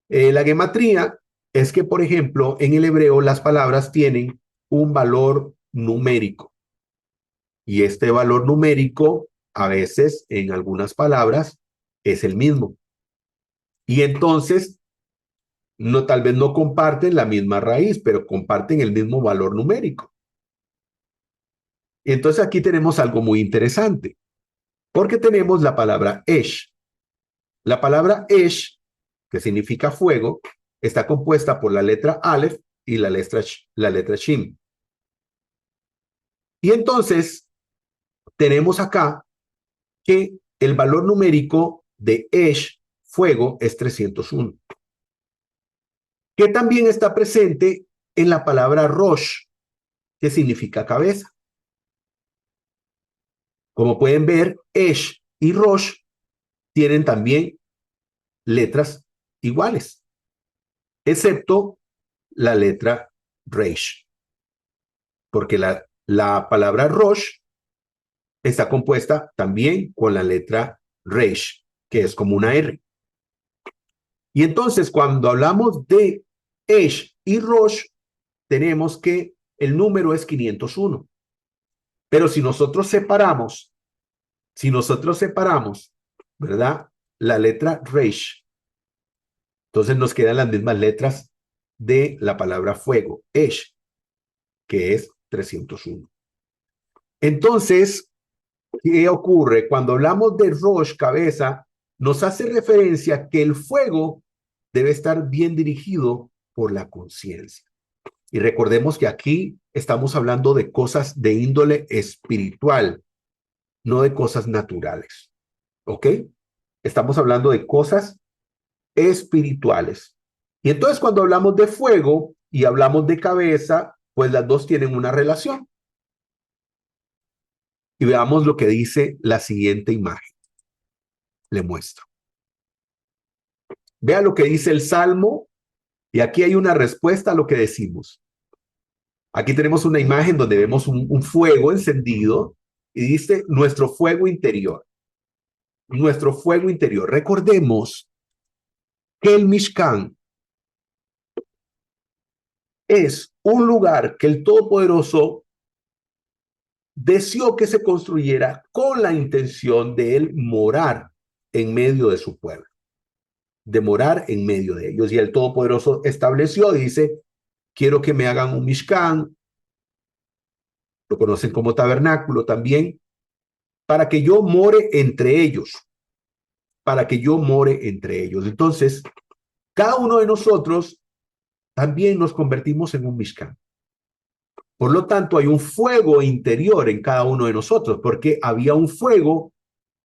A: La gematría es que, por ejemplo, en el hebreo las palabras tienen un valor numérico. Y este valor numérico, a veces, en algunas palabras, es el mismo. Y entonces, no, tal vez no comparten la misma raíz, pero comparten el mismo valor numérico. Y entonces aquí tenemos algo muy interesante, porque tenemos la palabra esh. La palabra esh, que significa fuego, está compuesta por la letra Aleph y la letra Shin. Y entonces tenemos acá que el valor numérico de esh, fuego, es 301, que también está presente en la palabra rosh, que significa cabeza. Como pueden ver, esh y rosh tienen también letras iguales, excepto la letra reish, porque la palabra rosh está compuesta también con la letra reish, que es como una R. Y entonces, cuando hablamos de esh y rosh, tenemos que el número es 501. Pero si nosotros separamos, ¿verdad? La letra reish, entonces nos quedan las mismas letras de la palabra fuego, esh, que es 301. Entonces, ¿qué ocurre? Cuando hablamos de rosh, cabeza, nos hace referencia que el fuego debe estar bien dirigido por la conciencia. Y recordemos que aquí estamos hablando de cosas de índole espiritual, no de cosas naturales. ¿Ok? Estamos hablando de cosas espirituales. Y entonces cuando hablamos de fuego y hablamos de cabeza, pues las dos tienen una relación. Y veamos lo que dice la siguiente imagen. Le muestro. Vea lo que dice el Salmo y aquí hay una respuesta a lo que decimos. Aquí tenemos una imagen donde vemos un fuego encendido y dice nuestro fuego interior. Nuestro fuego interior. Recordemos que el Mishkan es un lugar que el Todopoderoso deseó que se construyera con la intención de él morar en medio de su pueblo, de morar en medio de ellos. Y el Todopoderoso estableció, dice, quiero que me hagan un Mishkan, lo conocen como tabernáculo también, para que yo more entre ellos, para que yo more entre ellos. Entonces, cada uno de nosotros también nos convertimos en un Mishkan. Por lo tanto, hay un fuego interior en cada uno de nosotros, porque había un fuego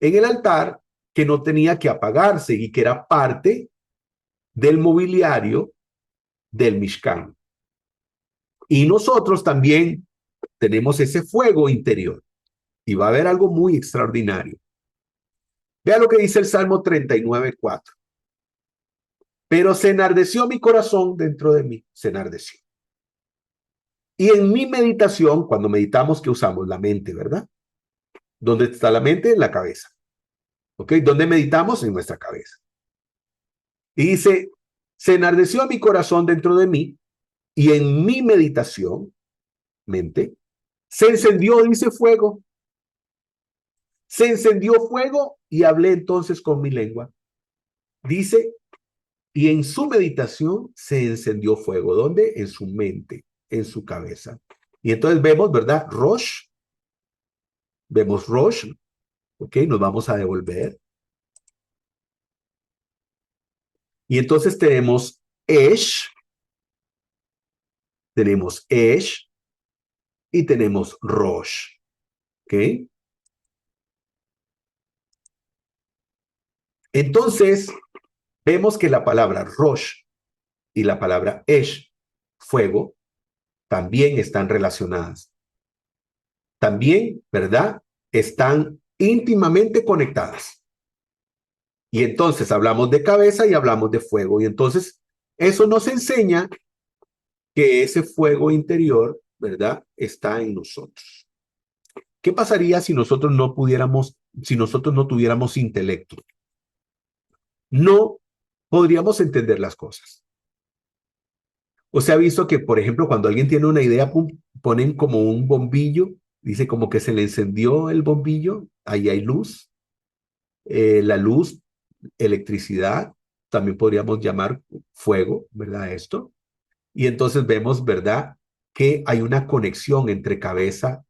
A: en el altar que no tenía que apagarse y que era parte del mobiliario del Mishkan. Y nosotros también tenemos ese fuego interior. Y va a haber algo muy extraordinario. Vea lo que dice el Salmo 39:4. Pero se enardeció mi corazón dentro de mí, se enardeció. Y en mi meditación, cuando meditamos, que usamos la mente, ¿verdad? ¿Dónde está la mente? En la cabeza. ¿Ok? ¿Dónde meditamos? En nuestra cabeza. Y dice, se enardeció mi corazón dentro de mí y en mi meditación, mente, se encendió, dice fuego. Se encendió fuego y hablé entonces con mi lengua. Dice, y en su meditación se encendió fuego. ¿Dónde? En su mente, en su cabeza. Y entonces vemos, ¿verdad? Rosh. Vemos Rosh. ¿Ok? Nos vamos a devolver. Y entonces tenemos Esh. Tenemos Esh. Y tenemos Rosh. ¿Ok? Entonces, vemos que la palabra Rosh y la palabra Esh, fuego, también están relacionadas. También, ¿verdad? Están íntimamente conectadas. Y entonces hablamos de cabeza y hablamos de fuego. Y entonces eso nos enseña que ese fuego interior, ¿verdad? Está en nosotros. ¿Qué pasaría si nosotros no pudiéramos, si nosotros no tuviéramos intelecto? No podríamos entender las cosas. O se ha visto que, por ejemplo, cuando alguien tiene una idea, ponen como un bombillo, dice como que se le encendió el bombillo, ahí hay luz. La luz, electricidad, también podríamos llamar fuego, ¿verdad? Esto. Y entonces vemos, ¿verdad? Que hay una conexión entre cabeza,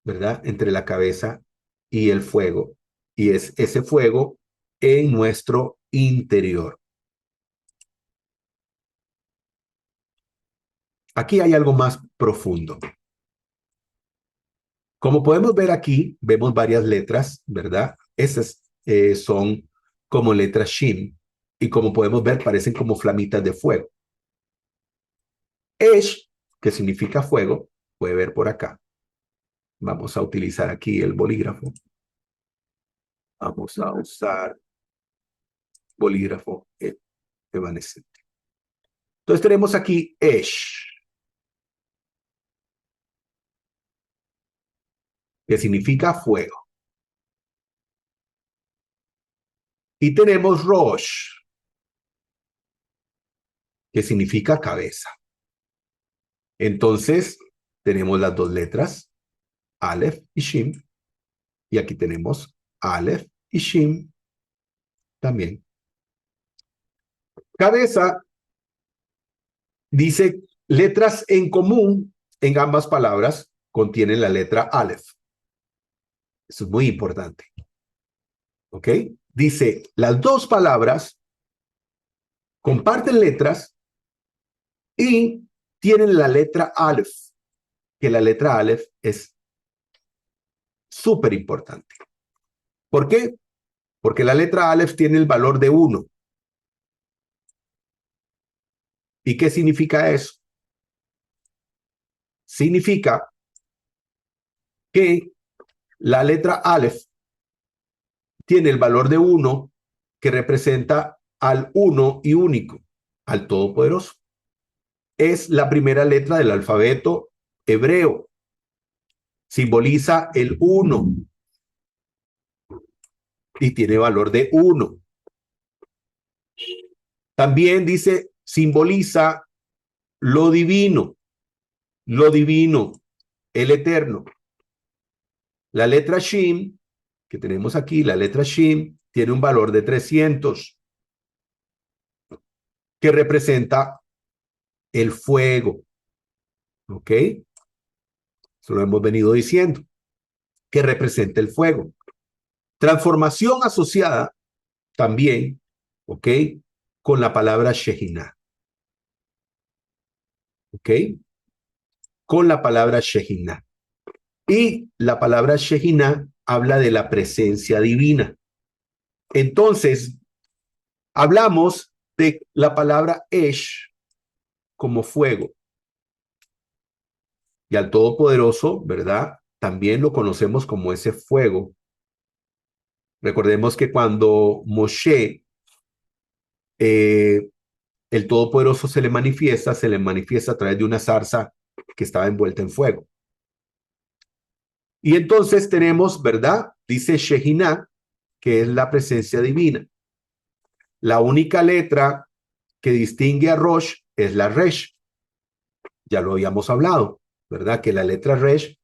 A: ¿verdad? Entre la cabeza y el fuego. Y es ese fuego en nuestro interior. Aquí hay algo más profundo. Como podemos ver aquí, vemos varias letras, ¿verdad? Esas son como letras Shin. Y como podemos ver, parecen como flamitas de fuego. Esh, que significa fuego, puede ver por acá. Vamos a utilizar aquí el bolígrafo. Vamos a usar bolígrafo evanescente. Entonces tenemos aquí Esh, que significa fuego. Y tenemos Rosh, que significa cabeza. Entonces, tenemos las dos letras, Aleph y Shin. Y aquí tenemos Aleph y Shin también. Cabeza dice letras en común en ambas palabras contienen la letra Aleph. Eso es muy importante. ¿Ok? Dice, las dos palabras comparten letras y tienen la letra Aleph, que la letra Aleph es súper importante. ¿Por qué? Porque la letra Aleph tiene el valor de 1. ¿Y qué significa eso? Significa que la letra Aleph tiene el valor de 1 que representa al uno y único, al Todopoderoso. Es la primera letra del alfabeto hebreo. Simboliza el 1 y tiene valor de 1. También dice, simboliza lo divino, el eterno. La letra Shin, que tenemos aquí, la letra Shin, tiene un valor de 300, que representa el fuego. ¿Ok? Eso lo hemos venido diciendo, que representa el fuego. Transformación asociada también, ¿ok? Con la palabra Shehinah. ¿Ok? Con la palabra Shehinah. Y la palabra Shehinah habla de la presencia divina. Entonces, hablamos de la palabra Esh como fuego. Y al Todopoderoso, ¿verdad? También lo conocemos como ese fuego. Recordemos que cuando Moshe, el Todopoderoso se le manifiesta a través de una zarza que estaba envuelta en fuego. Y entonces tenemos, ¿verdad? Dice Shehinah, que es la presencia divina. La única letra que distingue a Rosh es la Resh. Ya lo habíamos hablado, ¿verdad? Que la letra Resh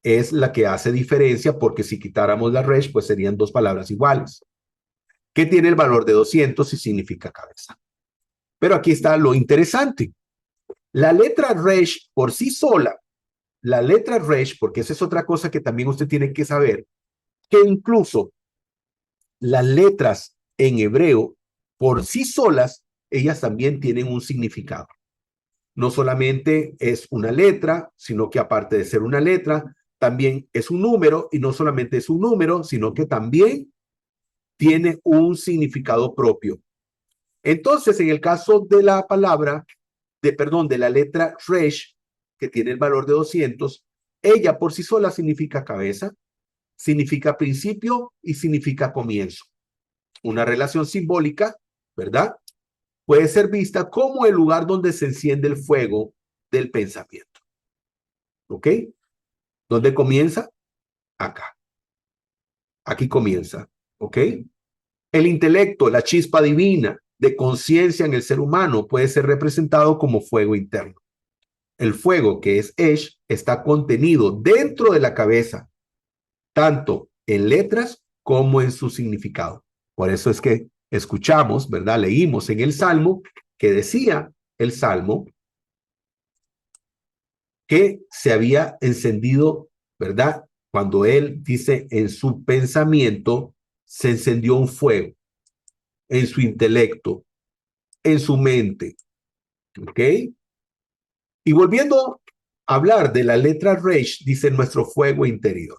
A: es la que hace diferencia, porque si quitáramos la Resh, pues serían dos palabras iguales, que tiene el valor de 200 y significa cabeza. Pero aquí está lo interesante. La letra Resh por sí sola, la letra Resh, porque esa es otra cosa que también usted tiene que saber, que incluso las letras en hebreo por sí solas, ellas también tienen un significado. No solamente es una letra, sino que aparte de ser una letra, también es un número, y no solamente es un número, sino que también tiene un significado propio. Entonces, en el caso de la palabra, de la letra Resh, que tiene el valor de 200, ella por sí sola significa cabeza, significa principio y significa comienzo. Una relación simbólica, ¿verdad? Puede ser vista como el lugar donde se enciende el fuego del pensamiento. ¿Ok? ¿Dónde comienza? Acá. Aquí comienza. ¿Ok? El intelecto, la chispa divina, de conciencia en el ser humano puede ser representado como fuego interno. El fuego, que es Esh, está contenido dentro de la cabeza, tanto en letras como en su significado. Por eso es que escuchamos, ¿verdad? Leímos en el Salmo que decía el Salmo que se había encendido, ¿verdad? Cuando él dice en su pensamiento, se encendió un fuego en su intelecto, en su mente, ¿ok? Y volviendo a hablar de la letra Resh, dice nuestro fuego interior.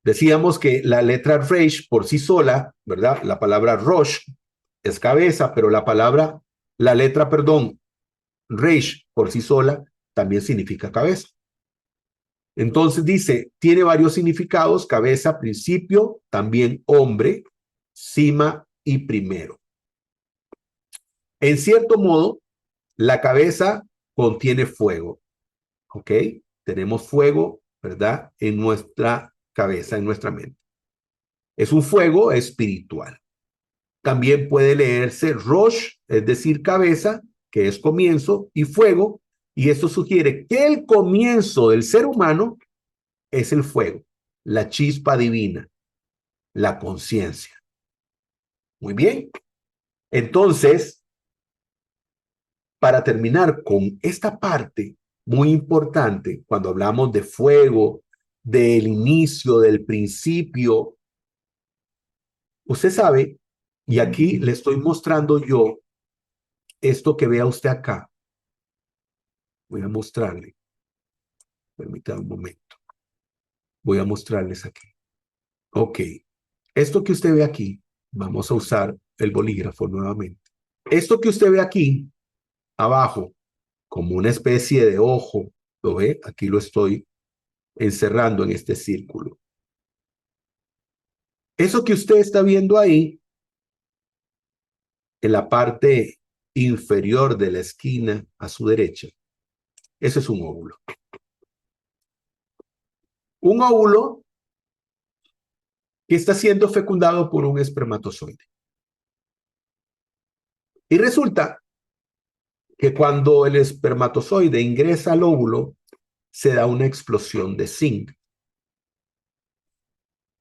A: Decíamos que la letra Resh por sí sola, ¿verdad? La palabra Rosh es cabeza, pero la letra, perdón, Resh por sí sola también significa cabeza. Entonces dice, tiene varios significados: cabeza, principio, también hombre, cima y primero. En cierto modo, la cabeza contiene fuego, ¿ok? Tenemos fuego, ¿verdad? En nuestra cabeza, en nuestra mente. Es un fuego espiritual. También puede leerse Rosh, es decir, cabeza, que es comienzo, y fuego, y esto sugiere que el comienzo del ser humano es el fuego, la chispa divina, la conciencia. Muy bien. Entonces, para terminar con esta parte muy importante, cuando hablamos de fuego, del inicio, del principio, usted sabe, y aquí le estoy mostrando yo esto que vea usted acá. Voy a mostrarle. Permítame un momento. Voy a mostrarles aquí. Ok. Esto que usted ve aquí, vamos a usar el bolígrafo nuevamente. Esto que usted ve aquí, abajo, como una especie de ojo, ¿lo ve? Aquí lo estoy encerrando en este círculo. Eso que usted está viendo ahí, en la parte inferior de la esquina a su derecha, ese es un óvulo. Un óvulo que está siendo fecundado por un espermatozoide. Y resulta que cuando el espermatozoide ingresa al óvulo, se da una explosión de zinc.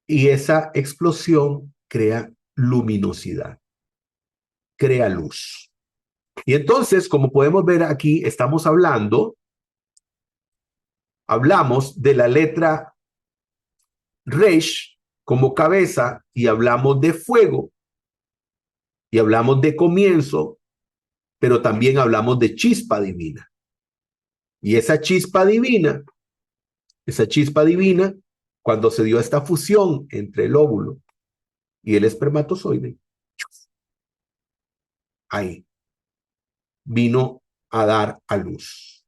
A: Y esa explosión crea luminosidad, crea luz. Y entonces, como podemos ver aquí, hablamos de la letra Resh como cabeza, y hablamos de fuego, y hablamos de comienzo, pero también hablamos de chispa divina. Y esa chispa divina, cuando se dio esta fusión entre el óvulo y el espermatozoide, ahí vino a dar a luz.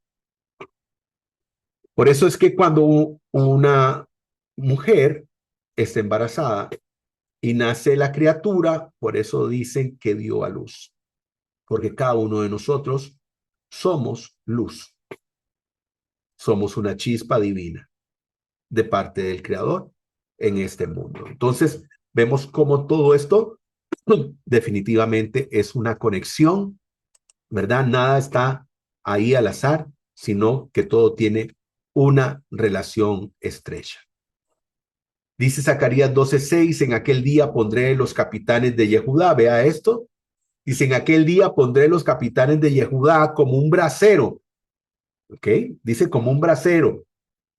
A: Por eso es que cuando una mujer está embarazada y nace la criatura, por eso dicen que dio a luz, porque cada uno de nosotros somos luz, somos una chispa divina de parte del Creador en este mundo. Entonces, vemos cómo todo esto definitivamente es una conexión, ¿verdad? Nada está ahí al azar, sino que todo tiene una relación estrecha. Dice Zacarías 12:6, en aquel día pondré los capitanes de Yehudá. Vea esto. Dice, en aquel día pondré los capitanes de Yehudá como un brasero. ¿Ok? Dice, como un brasero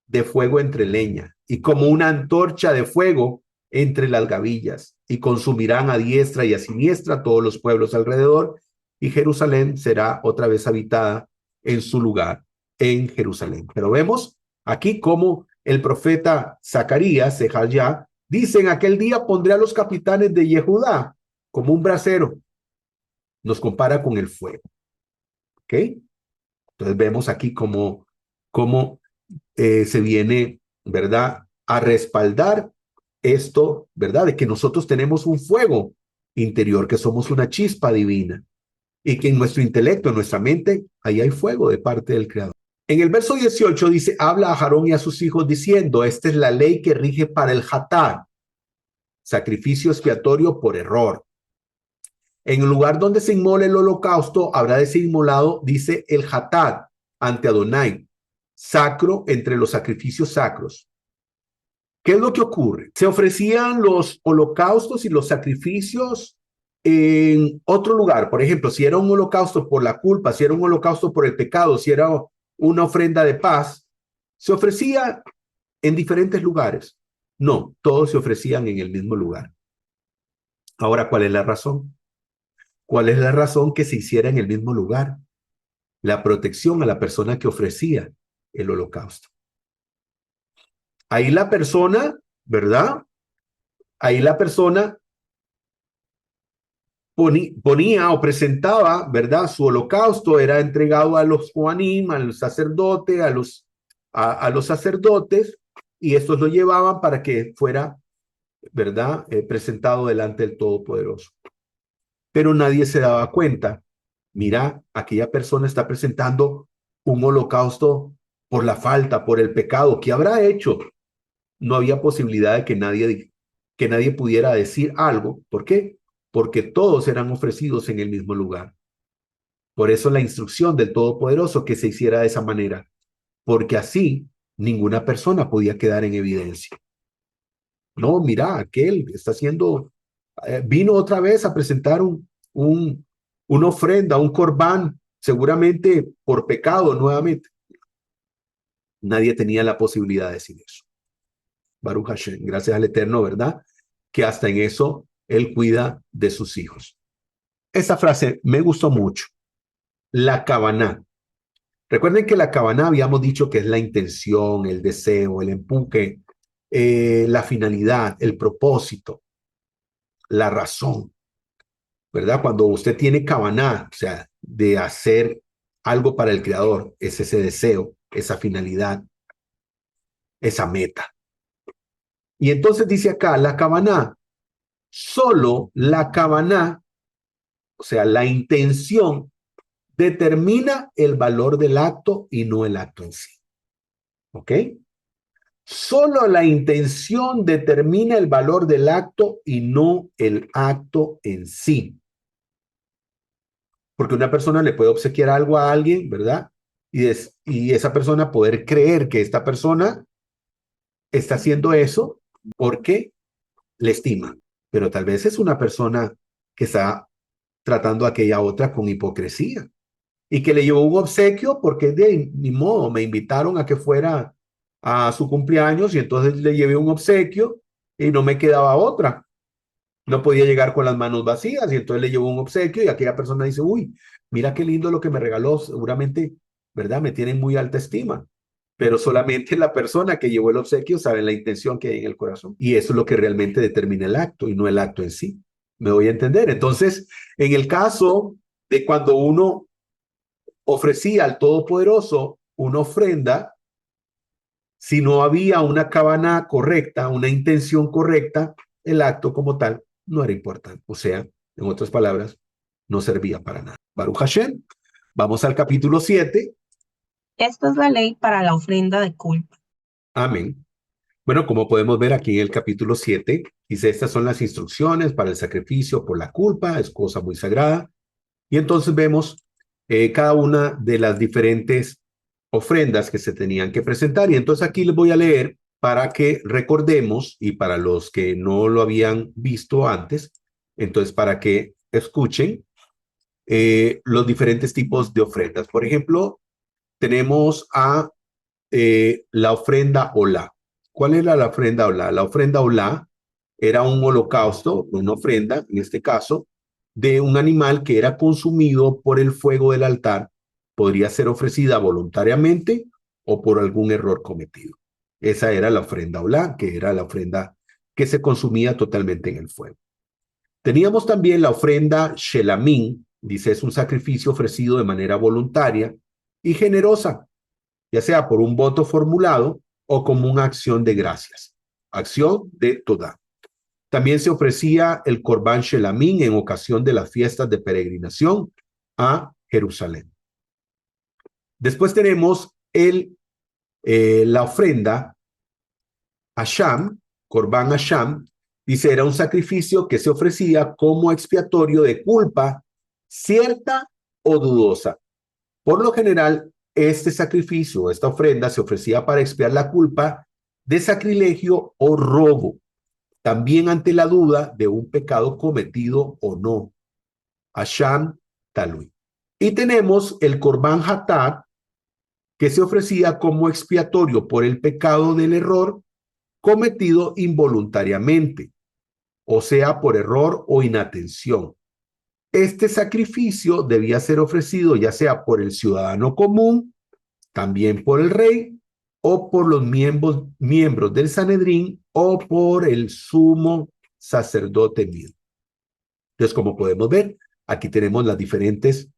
A: de fuego entre leña y como una antorcha de fuego entre las gavillas, y consumirán a diestra y a siniestra todos los pueblos alrededor, y Jerusalén será otra vez habitada en su lugar en Jerusalén. Pero vemos aquí cómo el profeta Zacarías, Sejaya, dice, en aquel día pondré a los capitanes de Yehudá como un brasero. Nos compara con el fuego. ¿Ok? Entonces vemos aquí cómo se viene, ¿verdad?, a respaldar esto, ¿verdad?, de que nosotros tenemos un fuego interior, que somos una chispa divina, y que en nuestro intelecto, en nuestra mente, ahí hay fuego de parte del Creador. En el verso 18 dice, habla a Aarón y a sus hijos diciendo, esta es la ley que rige para el Hatat, sacrificio expiatorio por error. En el lugar donde se inmola el holocausto, habrá de ser inmolado, dice el Hatad, ante Adonai, sacro entre los sacrificios sacros. ¿Qué es lo que ocurre? Se ofrecían los holocaustos y los sacrificios en otro lugar. Por ejemplo, si era un holocausto por la culpa, si era un holocausto por el pecado, si era una ofrenda de paz, se ofrecía en diferentes lugares. No, todos se ofrecían en el mismo lugar. Ahora, ¿cuál es la razón? ¿Cuál es la razón que se hiciera en el mismo lugar? La protección a la persona que ofrecía el holocausto. Ahí la persona, ¿verdad? Ahí la persona ponía o presentaba, ¿verdad? Su holocausto era entregado a los Juanim, al sacerdote, a los sacerdotes, y estos lo llevaban para que fuera, ¿verdad? Presentado delante del Todopoderoso. Pero nadie se daba cuenta. Mira, aquella persona está presentando un holocausto por la falta, por el pecado. ¿Qué habrá hecho? No había posibilidad de que nadie pudiera decir algo. ¿Por qué? Porque todos eran ofrecidos en el mismo lugar. Por eso la instrucción del Todopoderoso que se hiciera de esa manera, porque así ninguna persona podía quedar en evidencia. No, mira, aquel está haciendo, vino otra vez a presentar una ofrenda, un corbán, seguramente por pecado nuevamente. Nadie tenía la posibilidad de decir eso. Baruch Hashem, gracias al Eterno, ¿verdad? Que hasta en eso Él cuida de sus hijos. Esa frase me gustó mucho. La Kavaná. Recuerden que la Kavaná habíamos dicho que es la intención, el deseo, el empuje, la finalidad, el propósito, la razón, ¿verdad? Cuando usted tiene Kavaná, o sea, de hacer algo para el Creador, es ese deseo, esa finalidad, esa meta. Y entonces dice acá, la Kavaná, solo la Kavaná, o sea, la intención, determina el valor del acto y no el acto en sí. ¿Ok? Solo la intención determina el valor del acto y no el acto en sí. Porque una persona le puede obsequiar algo a alguien, ¿verdad? Y esa persona poder creer que esta persona está haciendo eso porque le estima. Pero tal vez es una persona que está tratando a aquella otra con hipocresía y que le llevó un obsequio porque de ni modo me invitaron a que fuera a su cumpleaños y entonces le llevé un obsequio y no me quedaba otra. No podía llegar con las manos vacías y entonces le llevó un obsequio y aquella persona dice, uy, mira qué lindo lo que me regaló, seguramente, ¿verdad? Me tienen muy alta estima. Pero solamente la persona que llevó el obsequio sabe la intención que hay en el corazón. Y eso es lo que realmente determina el acto y no el acto en sí. ¿Me voy a entender? Entonces, en el caso de cuando uno ofrecía al Todopoderoso una ofrenda, si no había una cabana correcta, una intención correcta, el acto como tal no era importante. O sea, en otras palabras, no servía para nada. Baruch Hashem, vamos al capítulo 7.
B: Esta es la ley para la ofrenda de culpa.
A: Amén. Bueno, como podemos ver aquí en el capítulo 7, dice, estas son las instrucciones para el sacrificio por la culpa, es cosa muy sagrada. Y entonces vemos cada una de las diferentes ofrendas que se tenían que presentar. Y entonces aquí les voy a leer para que recordemos y para los que no lo habían visto antes, entonces para que escuchen los diferentes tipos de ofrendas. Por ejemplo, tenemos a la ofrenda Olá. ¿Cuál era la ofrenda Olá? La ofrenda Olá era un holocausto, una ofrenda, en este caso, de un animal que era consumido por el fuego del altar. Podría ser ofrecida voluntariamente o por algún error cometido. Esa era la ofrenda Olá, que era la ofrenda que se consumía totalmente en el fuego. Teníamos también la ofrenda Shelamín, dice, es un sacrificio ofrecido de manera voluntaria y generosa, ya sea por un voto formulado o como una acción de gracias, acción de toda. También se ofrecía el Corbán Shelamín en ocasión de las fiestas de peregrinación a Jerusalén. Después tenemos la ofrenda Hasham, Corbán Hasham, Dice, era un sacrificio que se ofrecía como expiatorio de culpa cierta o dudosa. Por lo general, este sacrificio, esta ofrenda, se ofrecía para expiar la culpa de sacrilegio o robo, también ante la duda de un pecado cometido o no. Asham Talui. Y tenemos el Corban Hatat, que se ofrecía como expiatorio por el pecado del error cometido involuntariamente, o sea, por error o inatención. Este sacrificio debía ser ofrecido ya sea por el ciudadano común, también por el rey, o por los miembros del Sanedrín, o por el sumo sacerdote mismo. Entonces, como podemos ver, aquí tenemos los diferentes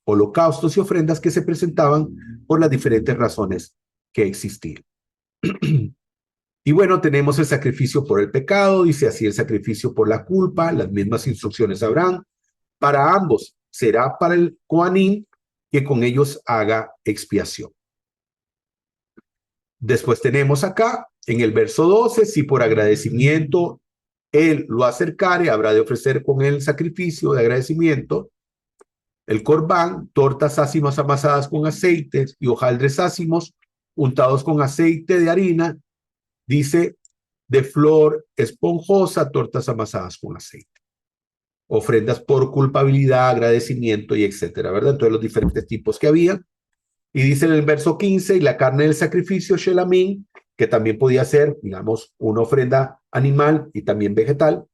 A: holocaustos y ofrendas que se presentaban por las diferentes razones que existían. Y bueno, tenemos el sacrificio por el pecado, dice así el sacrificio por la culpa, las mismas instrucciones habrán. Para ambos será para el Coanín que con ellos haga expiación. Después tenemos acá, en el verso 12, si por agradecimiento él lo acercare, habrá de ofrecer con él sacrificio de agradecimiento, el corbán, tortas ácimas amasadas con aceites y hojaldres ácimos untados con aceite de harina, dice, de flor esponjosa, tortas amasadas con aceite. Ofrendas por culpabilidad, agradecimiento y etcétera, ¿verdad? Entonces los diferentes tipos que había. Y dice en el verso 15, y la carne del sacrificio shelamín, que también podía ser, digamos, una ofrenda animal y también vegetal.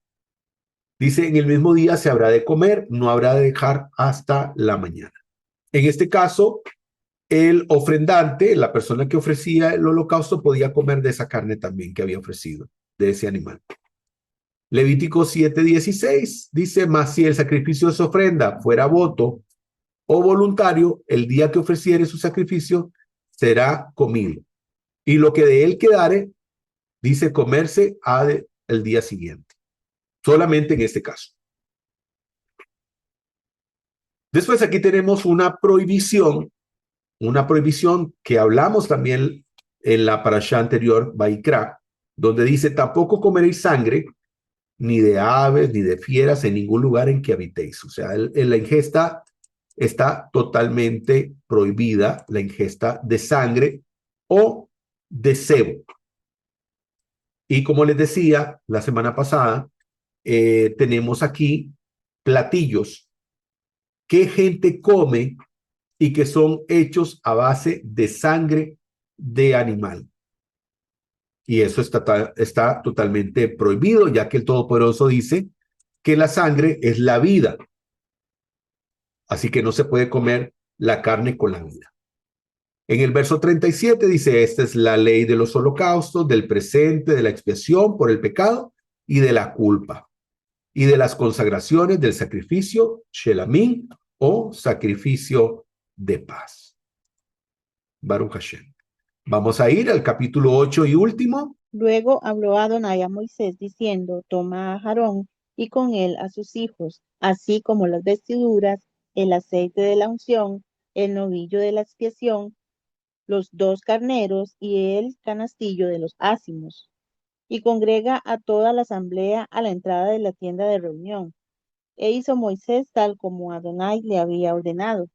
A: Dice, en el mismo día se habrá de comer, no habrá de dejar hasta la mañana. En este caso, el ofrendante, la persona que ofrecía el holocausto, podía comer de esa carne también que había ofrecido, de ese animal. Levítico 7:16 dice, mas si el sacrificio de su ofrenda fuera voto o voluntario, el día que ofreciere su sacrificio será comido. Y lo que de él quedare, dice, comerse ha de el día siguiente. Solamente en este caso. Después aquí tenemos una prohibición que hablamos también en la parashá anterior, Vaikra, donde dice, tampoco comeréis sangre, ni de aves, ni de fieras, en ningún lugar en que habitéis. O sea, la ingesta está totalmente prohibida, la ingesta de sangre o de cebo. Y como les decía la semana pasada, tenemos aquí platillos que gente come y que son hechos a base de sangre de animal. Y eso está totalmente prohibido, ya que el Todopoderoso dice que la sangre es la vida. Así que no se puede comer la carne con la vida. En el verso 37 dice, esta es la ley de los holocaustos, del presente, de la expiación por el pecado y de la culpa, y de las consagraciones del sacrificio, shelamín, o sacrificio de paz. Baruch Hashem. Vamos a ir al capítulo 8 y último.
C: Luego habló Adonai a Moisés diciendo, toma a Aarón y con él a sus hijos, así como las vestiduras, el aceite de la unción, el novillo de la expiación, los 2 carneros y el canastillo de los ácimos, y congrega a toda la asamblea a la entrada de la tienda de reunión. E hizo Moisés tal como Adonai le había ordenado.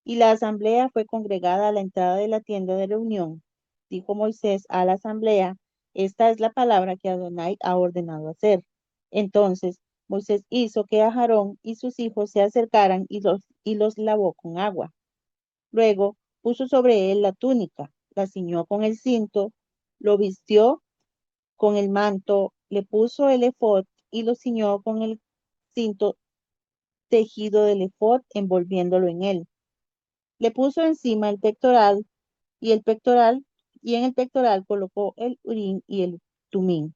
C: Y la asamblea fue congregada a la entrada de la tienda de reunión. Dijo Moisés a la asamblea, esta es la palabra que Adonai ha ordenado hacer. Entonces Moisés hizo que Aarón y sus hijos se acercaran y los lavó con agua. Luego puso sobre él la túnica, la ciñó con el cinto, lo vistió con el manto, le puso el efod y lo ciñó con el cinto tejido del efod envolviéndolo en él. Le puso encima el pectoral y en el pectoral colocó el urín y el tumín.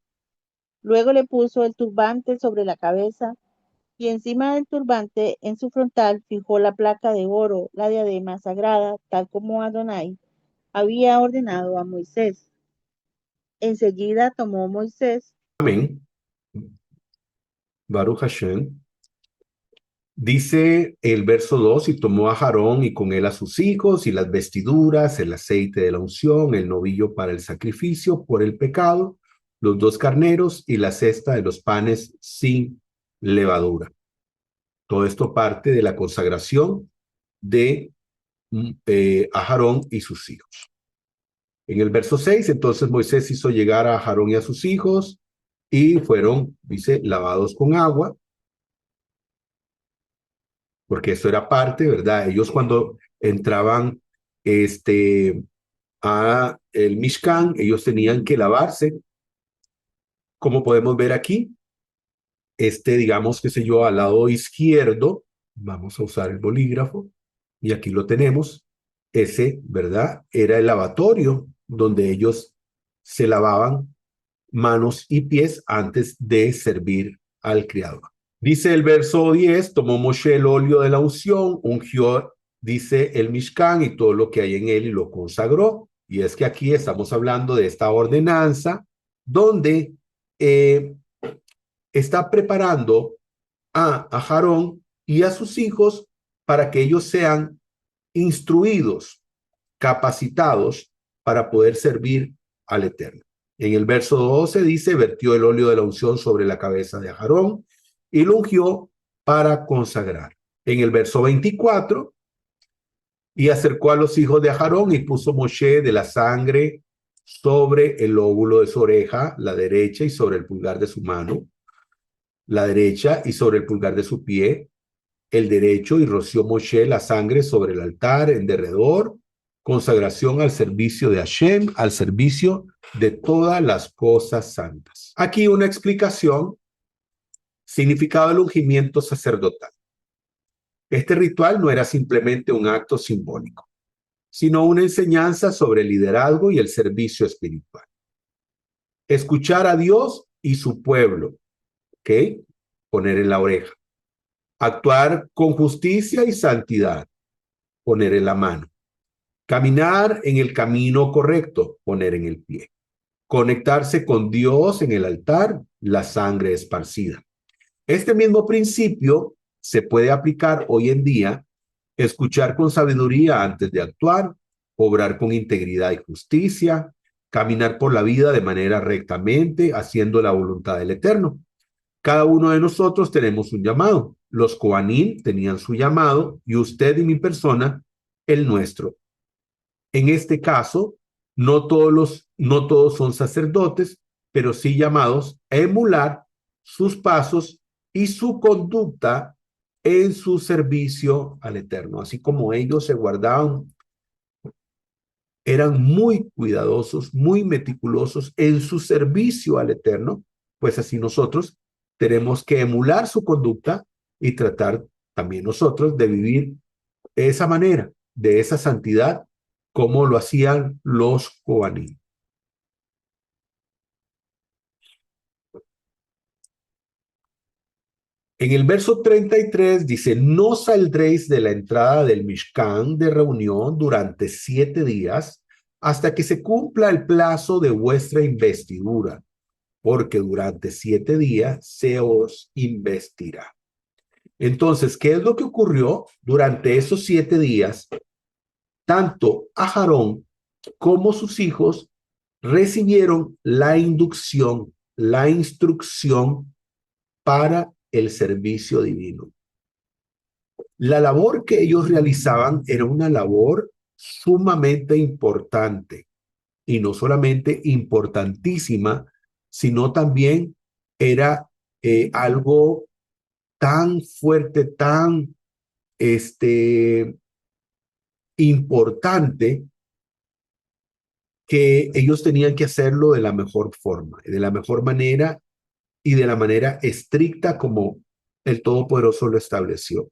C: Luego le puso el turbante sobre la cabeza y encima del turbante en su frontal fijó la placa de oro, la diadema sagrada, tal como Adonai había ordenado a Moisés. Enseguida tomó Moisés.
A: Amén. Baruch Hashem. Dice el verso 2, y tomó a Aarón y con él a sus hijos, y las vestiduras, el aceite de la unción, el novillo para el sacrificio por el pecado, los 2 carneros y la cesta de los panes sin levadura. Todo esto parte de la consagración de Aarón y sus hijos. En el verso 6, entonces Moisés hizo llegar a Aarón y a sus hijos y fueron, dice, lavados con agua, porque esto era parte, ¿verdad? Ellos cuando entraban a el Mishkan, ellos tenían que lavarse, como podemos ver aquí, digamos, qué sé yo, al lado izquierdo, vamos a usar el bolígrafo, y aquí lo tenemos, ese, ¿verdad? Era el lavatorio donde ellos se lavaban manos y pies antes de servir al criado. Dice el verso 10, tomó Moshe el óleo de la unción, ungió, dice el Mishkan y todo lo que hay en él y lo consagró. Y es que aquí estamos hablando de esta ordenanza donde está preparando a Aarón y a sus hijos para que ellos sean instruidos, capacitados para poder servir al Eterno. En el verso 12 dice, vertió el óleo de la unción sobre la cabeza de Aarón y lo ungió para consagrar. En el verso 24, y acercó a los hijos de Aarón y puso Moshe de la sangre sobre el lóbulo de su oreja, la derecha, y sobre el pulgar de su mano, la derecha, y sobre el pulgar de su pie, el derecho, y roció Moshe la sangre sobre el altar en derredor, consagración al servicio de Hashem, al servicio de todas las cosas santas. Aquí una explicación, significado del ungimiento sacerdotal. Este ritual no era simplemente un acto simbólico, sino una enseñanza sobre el liderazgo y el servicio espiritual. Escuchar a Dios y su pueblo, ¿ok? Poner en la oreja. Actuar con justicia y santidad, poner en la mano. Caminar en el camino correcto, poner en el pie. Conectarse con Dios en el altar, la sangre esparcida. Este mismo principio se puede aplicar hoy en día, escuchar con sabiduría antes de actuar, obrar con integridad y justicia, caminar por la vida de manera rectamente, haciendo la voluntad del Eterno. Cada uno de nosotros tenemos un llamado. Los Coanim tenían su llamado y usted y mi persona el nuestro. En este caso, no todos son sacerdotes, pero sí llamados a emular sus pasos y su conducta en su servicio al Eterno. Así como ellos se guardaban, eran muy cuidadosos, muy meticulosos en su servicio al Eterno, pues así nosotros tenemos que emular su conducta y tratar también nosotros de vivir de esa manera, de esa santidad, como lo hacían los Coanim. En el verso 33 dice, no saldréis de la entrada del Mishkan de reunión durante 7 días hasta que se cumpla el plazo de vuestra investidura, porque durante 7 días se os investirá. Entonces, ¿qué es lo que ocurrió durante esos 7 días? Tanto Aarón como sus hijos recibieron la inducción, la instrucción para el servicio divino. La labor que ellos realizaban era una labor sumamente importante y no solamente importantísima, sino también era algo tan fuerte, tan importante que ellos tenían que hacerlo de la mejor forma, de la mejor manera y de la manera estricta como el Todopoderoso lo estableció.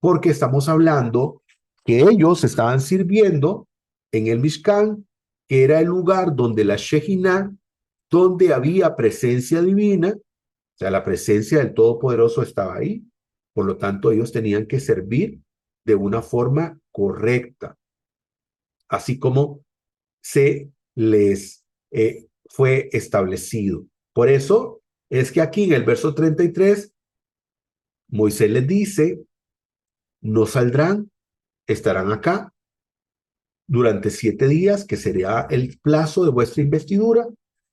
A: Porque estamos hablando que ellos estaban sirviendo en el Mishkan, que era el lugar donde la Shejinah, donde había presencia divina, o sea, la presencia del Todopoderoso estaba ahí. Por lo tanto, ellos tenían que servir de una forma correcta, así como se les fue establecido. Por eso es que aquí en el verso 33, Moisés les dice, no saldrán, estarán acá durante 7 días, que sería el plazo de vuestra investidura,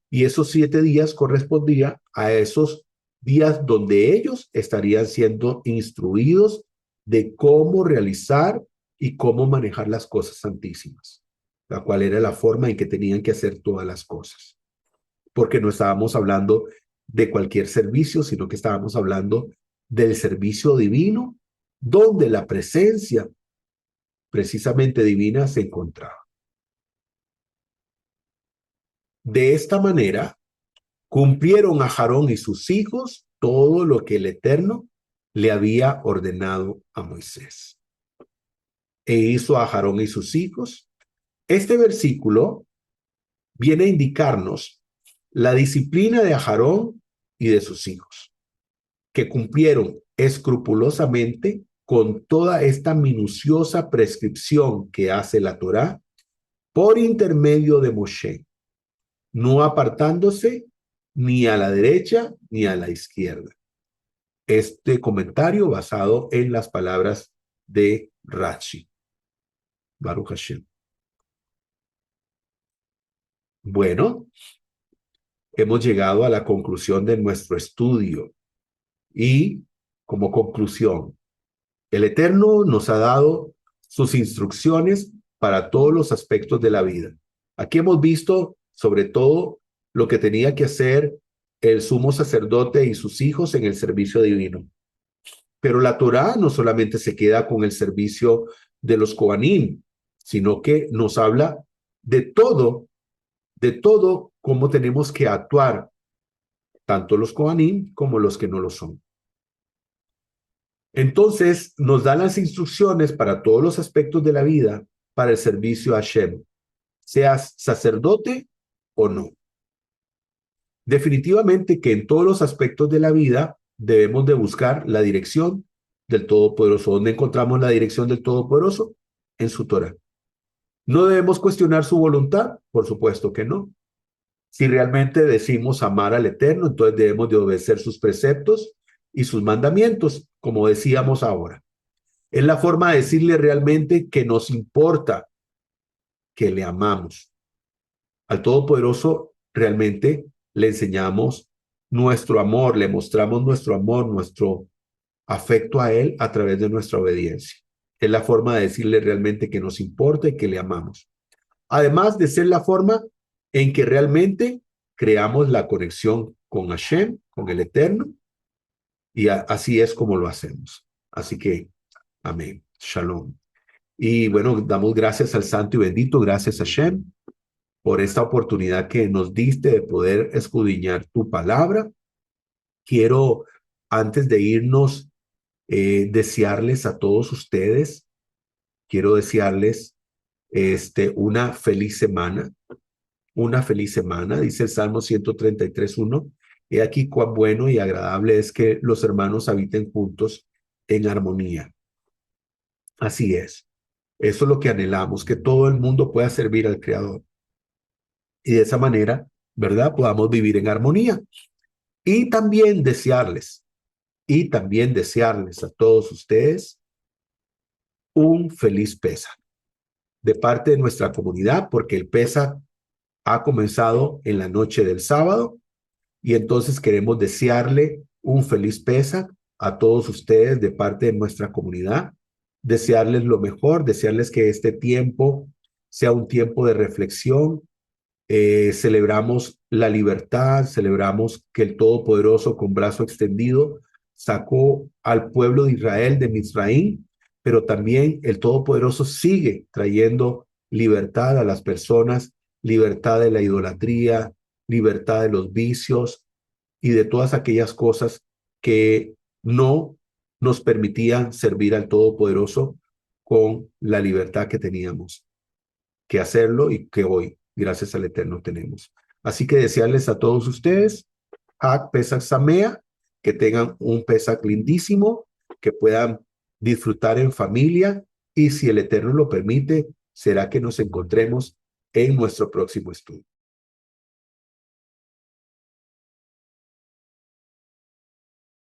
A: Y esos 7 días correspondía a esos días donde ellos estarían siendo instruidos de cómo realizar y cómo manejar las cosas santísimas, la cual era la forma en que tenían que hacer todas las cosas. Porque no estábamos hablando de cualquier servicio, sino que estábamos hablando del servicio divino, donde la presencia precisamente divina se encontraba. De esta manera, cumplieron a Aarón y sus hijos todo lo que el Eterno le había ordenado a Moisés. E hizo a Aarón y sus hijos. Este versículo viene a indicarnos la disciplina de Aarón y de sus hijos, que cumplieron escrupulosamente con toda esta minuciosa prescripción que hace la Torá por intermedio de Moshe, no apartándose ni a la derecha ni a la izquierda. Este comentario basado en las palabras de Rashi. Baruch Hashem. Bueno, hemos llegado a la conclusión de nuestro estudio y como conclusión, el Eterno nos ha dado sus instrucciones para todos los aspectos de la vida. Aquí hemos visto sobre todo lo que tenía que hacer el sumo sacerdote y sus hijos en el servicio divino. Pero la Torá no solamente se queda con el servicio de los Kohanim, sino que nos habla de todo cómo tenemos que actuar, tanto los Kohanim como los que no lo son. Entonces, nos da las instrucciones para todos los aspectos de la vida para el servicio a Hashem, seas sacerdote o no. Definitivamente que en todos los aspectos de la vida debemos de buscar la dirección del Todopoderoso. ¿Dónde encontramos la dirección del Todopoderoso? En su Torah. ¿No debemos cuestionar su voluntad? Por supuesto que no. Si realmente decimos amar al Eterno, entonces debemos de obedecer sus preceptos y sus mandamientos, como decíamos ahora. Es la forma de decirle realmente que nos importa, que le amamos. Al Todopoderoso realmente le enseñamos nuestro amor, le mostramos nuestro amor, nuestro afecto a Él a través de nuestra obediencia. Es la forma de decirle realmente que nos importa y que le amamos. Además de ser la forma en que realmente creamos la conexión con Hashem, con el Eterno, y así es como lo hacemos. Así que, amén. Shalom. Y bueno, damos gracias al Santo y Bendito, gracias a Hashem, por esta oportunidad que nos diste de poder escudriñar tu palabra. Quiero, antes de irnos, desearles a todos ustedes, quiero desearles una feliz semana, dice el Salmo 133:1. He aquí cuán bueno y agradable es que los hermanos habiten juntos en armonía. Así es. Eso es lo que anhelamos, que todo el mundo pueda servir al Creador. Y de esa manera, ¿verdad? Podamos vivir en armonía. Y también desearles a todos ustedes un feliz Pesaj de parte de nuestra comunidad, porque el Pesaj ha comenzado en la noche del sábado y entonces queremos desearle un feliz Pesaj a todos ustedes de parte de nuestra comunidad, desearles lo mejor, desearles que este tiempo sea un tiempo de reflexión. Celebramos la libertad, celebramos que el Todopoderoso con brazo extendido sacó al pueblo de Israel de Misraim, pero también el Todopoderoso sigue trayendo libertad a las personas, libertad de la idolatría, libertad de los vicios y de todas aquellas cosas que no nos permitían servir al Todopoderoso con la libertad que teníamos que hacerlo y que hoy, gracias al Eterno, tenemos. Así que desearles a todos ustedes, Hag Pesach Samea, que tengan un Pesach lindísimo, que puedan disfrutar en familia y si el Eterno lo permite, será que nos encontremos en nuestro próximo estudio.